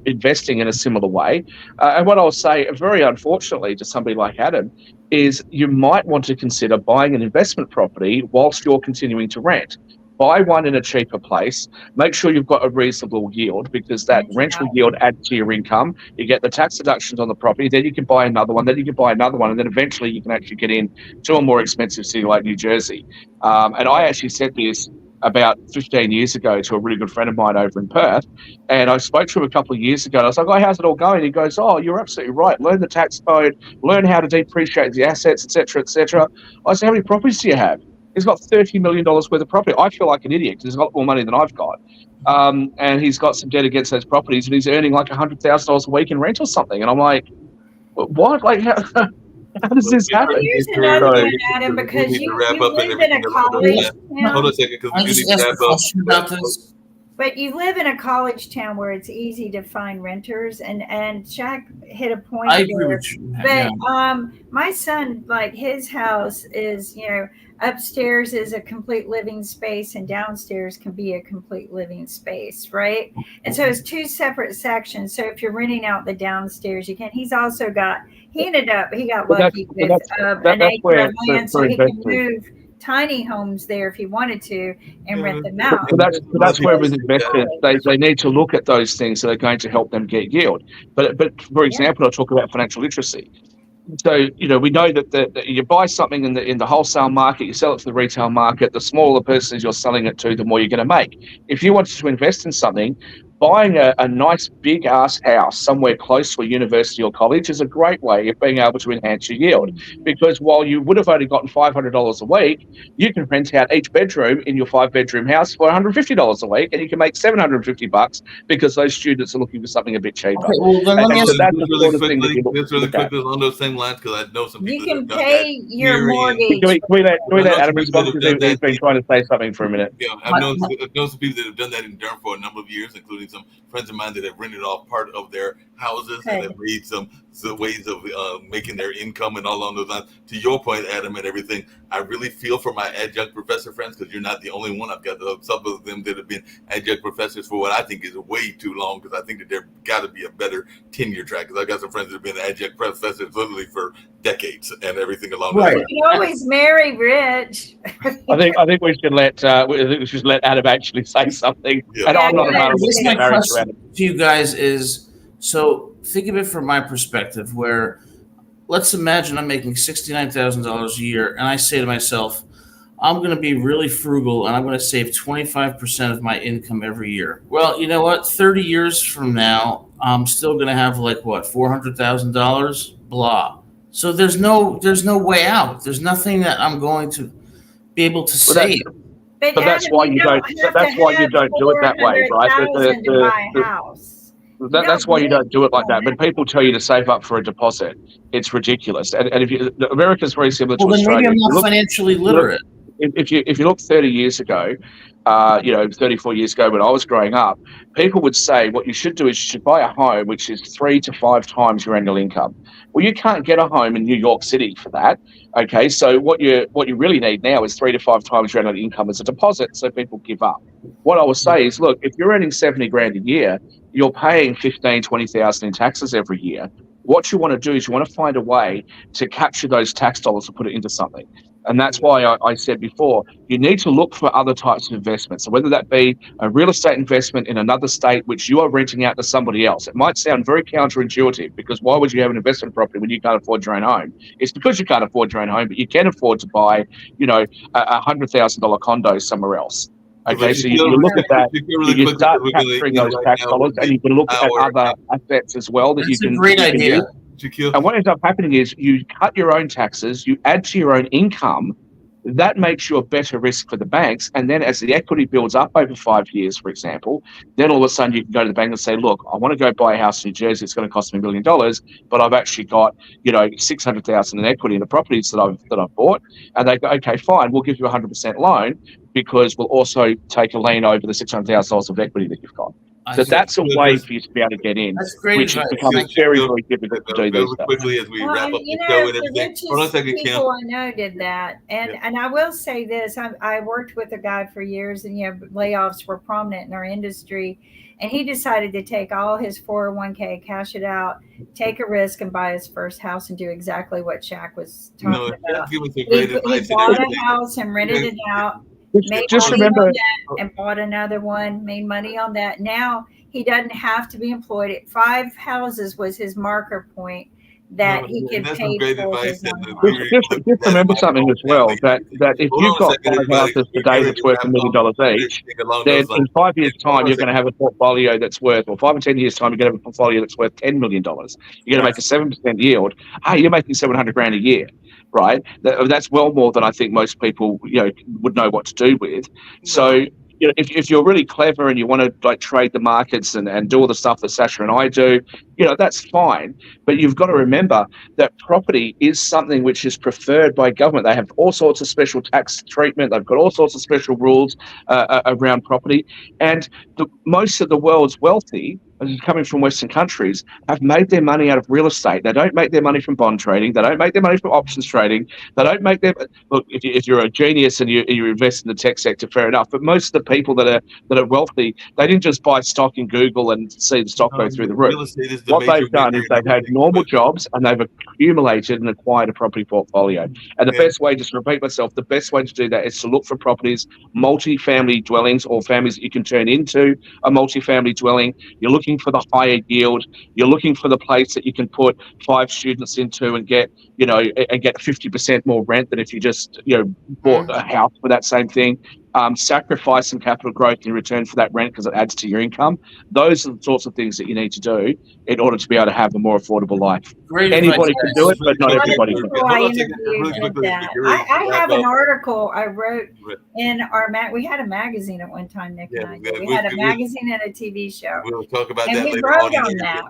investing in a similar way. And what I'll say, very unfortunately to somebody like Adam, is you might want to consider buying an investment property whilst you're continuing to rent. Buy one in a cheaper place. Make sure you've got a reasonable yield, because that rental yield adds to your income. You get the tax deductions on the property, then you can buy another one, then you can buy another one, and then eventually you can actually get in to a more expensive city like New Jersey. And I actually said this about 15 years ago to a really good friend of mine over in Perth. And I spoke to him a couple of years ago. And I was like, oh, how's it all going? He goes, oh, you're absolutely right. Learn the tax code, learn how to depreciate the assets, et cetera, et cetera. I said, how many properties do you have? He's got $30 million worth of property. I feel like an idiot because he's got more money than I've got. And he's got some debt against those properties, and he's earning like $100,000 a week in rent or something. And I'm like, what? Like, how does this happen? Here's another one, Adam, because you live in a college town. Hold on a second, because we do need to wrap up. But you live in a college town where it's easy to find renters, and Shaq hit a point. I agree with you. But my son, like, his house is, upstairs is a complete living space and downstairs can be a complete living space, right? And so it's two separate sections. So if you're renting out the downstairs, you can. He's also got, he got lucky with an acre of land, so he can move tiny homes there if he wanted to and rent them out. That's where with investors, they need to look at those things that are going to help them get yield. But for example, I'll talk about financial literacy. So, we know that you buy something in the wholesale market, you sell it to the retail market. The smaller persons you're selling it to, the more you're going to make. If you wanted to invest in something, buying a nice big ass house somewhere close to a university or college is a great way of being able to enhance your yield. Because while you would have only gotten $500 a week, you can rent out each bedroom in your 5-bedroom house for $150 a week, and you can make $750 because those students are looking for something a bit cheaper. Okay, well, then let me And so ask that's you the sort of thing that you Just really look at. quickly on those same lines, because I know some You people can that have done pay that your here in- mortgage. Can we let I know Adam some people respond that have because done he's been that. trying to say something for a minute? Yeah, I've known some people that have done that in Durham for a number of years, including some friends of mine that have rented off part of their houses and have made some ways of making their income and all along those lines. To your point, Adam, and everything, I really feel for my adjunct professor friends, because you're not the only one. I've got some of them that have been adjunct professors for what I think is way too long, because I think that there got to be a better tenure track. Because I've got some friends that have been adjunct professors literally for decades and everything along those Right. lines. You can always marry rich. I think we should let Adam actually say something. Yeah. And I'm not Yeah, available This to is my get married to question Adam. to you guys is, so think of it from my perspective, where let's imagine I'm making $69,000 a year, and I say to myself, I'm going to be really frugal and I'm going to save 25% of my income every year. Well, you know what? 30 years from now, I'm still going to have like what, $400,000? Blah. So there's no way out. There's nothing that I'm going to be able to save. But that's Adam, why you don't. have That's to why you have don't do it that way, right? $400,000 to buy a house. That's why you don't do it like that. When people tell you to save up for a deposit, it's ridiculous. And if America's very similar to Well, then maybe Australia. I'm If you not look- financially literate. if you look 30 years ago, 34 years ago when I was growing up, people would say what you should do is you should buy a home which is 3 to 5 times your annual income. Well, you can't get a home in New York City for that. Okay, so what you really need now is 3 to 5 times your annual income as a deposit, so people give up. What I will say is, look, if you're earning 70 grand a year, you're paying 15, 20,000 in taxes every year. What you want to do is you want to find a way to capture those tax dollars and put it into something. And that's why I said before, you need to look for other types of investments. So whether that be a real estate investment in another state, which you are renting out to somebody else. It might sound very counterintuitive, because why would you have an investment property when you can't afford your own home? It's because you can't afford your own home, but you can afford to buy, a $100,000 condo somewhere else. Okay, so you look at that, you start capturing those tax dollars, and you can look at other assets as well that That's you a can. great you can idea. use. And what ends up happening is you cut your own taxes, you add to your own income. That makes you a better risk for the banks. And then as the equity builds up over 5 years, for example, then all of a sudden you can go to the bank and say, look, I want to go buy a house in New Jersey. It's going to cost me $1 million, but I've actually got, $600,000 in equity in the properties that I've bought. And they go, okay, fine, we'll give you a 100% loan, because we'll also take a lien over the $600,000 of equity that you've got. So that's a way for you to be able to get in, That's great which has advice. become Thank you. very, very difficult to do these Really days. quickly as we Well, wrap and, up you the show know, and the everything. richest Hold on a second, Kim. people I know did that, and I will say this: I worked with a guy for years, and layoffs were prominent in our industry, and he decided to take all his 401k, cash it out, take a risk, and buy his first house, and do exactly what Shaq was talking about. Give us a He great advice and bought a everything. house and rented it out. Made Just money remember, on that and bought another one, made money on that. Now he doesn't have to be employed. 5 houses was his marker point that he could that's pay some great for advice. his own And home. just remember something as well, that if Hold you've on a got second, 5 everybody. houses today that's worth $1 million each, then in 5 years' time, you're going to have a portfolio that's worth, or 5 or 10 years' time, you're going to have a portfolio that's worth $10 million. You're going to make a 7% yield. Hey, you're making 700 grand a year, right? That's well more than I think most people, would know what to do with. So, if you're really clever and you want to trade the markets and do all the stuff that Sasha and I do, that's fine. But you've got to remember that property is something which is preferred by government. They have all sorts of special tax treatment. They've got all sorts of special rules around property. And most of the world's wealthy, coming from Western countries, have made their money out of real estate. They don't make their money from bond trading. They don't make their money from options trading. They don't make their look. If you're a genius and you invest in the tech sector, fair enough. But most of the people that are wealthy, they didn't just buy stock in Google and see the stock go through the roof. What they've done is they've had normal jobs and they've accumulated and acquired a property portfolio. And the best way, just to repeat myself, the best way to do that is to look for properties, multi-family dwellings, or families that you can turn into a multi-family dwelling. You're looking looking for the higher yield. You're looking for the place that you can put 5 students into and get, and get 50% more rent than if you just, bought a house for that same thing. Sacrifice some capital growth in return for that rent because it adds to your income. Those are the sorts of things that you need to do in order to be able to have a more affordable life. Great Anybody advice, can do it, guys. but not A lot of everybody can. people Hold I on a second, interviewed really did quickly, that. you're right. I have an Back up. article I wrote Right. in our we had a magazine at one time, Nick Yeah, and I did. yeah, We had a we- magazine and a TV show. We'll talk about And that we later wrote on. on that.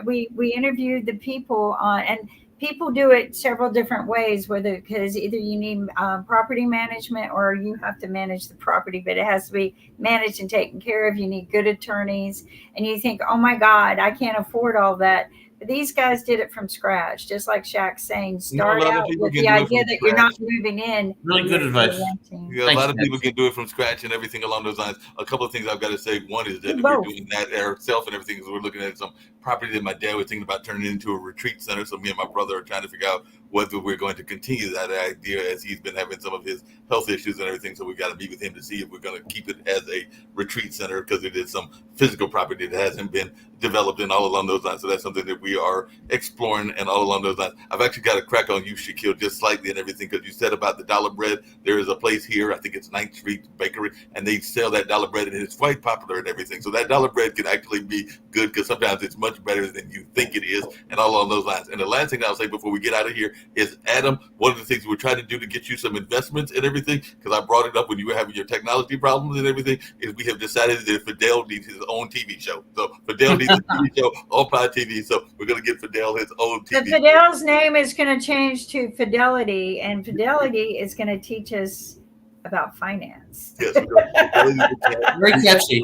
We interviewed the people on, and people do it several different ways, whether because either you need property management or you have to manage the property, but it has to be managed and taken care of. You need good attorneys, and you think, oh my God, I can't afford all that. But these guys did it from scratch, just like Shaq's saying, start a lot of out people with can the do it idea from that you're not scratch. moving in. Really good you're advice. renting. Yeah, a Thanks, lot of guys. people can do it from scratch and everything along those lines. A couple of things I've got to say. One is that Do we're both. doing that ourselves and everything. Is we're looking at some property that my dad was thinking about turning into a retreat center. So me and my brother are trying to figure out whether we're going to continue that idea as he's been having some of his health issues and everything. So we got to meet with him to see if we're going to keep it as a retreat center because it is some physical property that hasn't been developed and all along those lines. So that's something that we are exploring and all along those lines. I've actually got a crack on you, Shaquille, just slightly and everything because you said about the dollar bread. There is a place here, I think it's 9th Street Bakery, and they sell that dollar bread and it's quite popular and everything. So that dollar bread can actually be good because sometimes it's much better than you think it is and all along those lines. And the last thing I'll say before we get out of here is, Adam, one of the things we're trying to do to get you some investments and everything, because I brought it up when you were having your technology problems and everything, is we have decided that Fidel needs his own TV show. So Fidel needs a TV show on Pod TV. So we're going to get Fidel his own But TV. Fidel's name is going to change to Fidelity, and Fidelity is going to teach us about finance. Yes, we're gonna- Very catchy.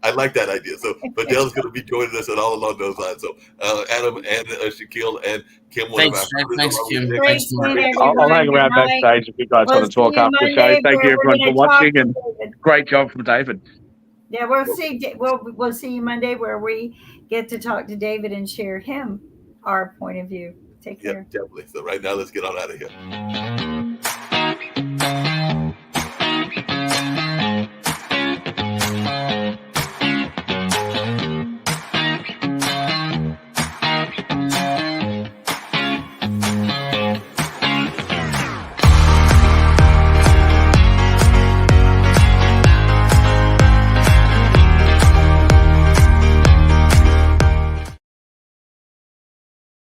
I like that idea. So Fidel's going to be joining us and all along those lines. So Adam and Shaquille and Kim, one Thanks, of our thanks, Kim. Great Thanks, seeing Mark. everyone. I'll hang around Good night. backstage if you guys We'll want to talk see you after the Monday, show. Thank you where we're everyone for gonna talk watching, to and David. great job from David. Yeah, we'll see you Monday where we get to talk to David and share our point of view. Take Yeah, care. definitely. So right now, let's get on out of here.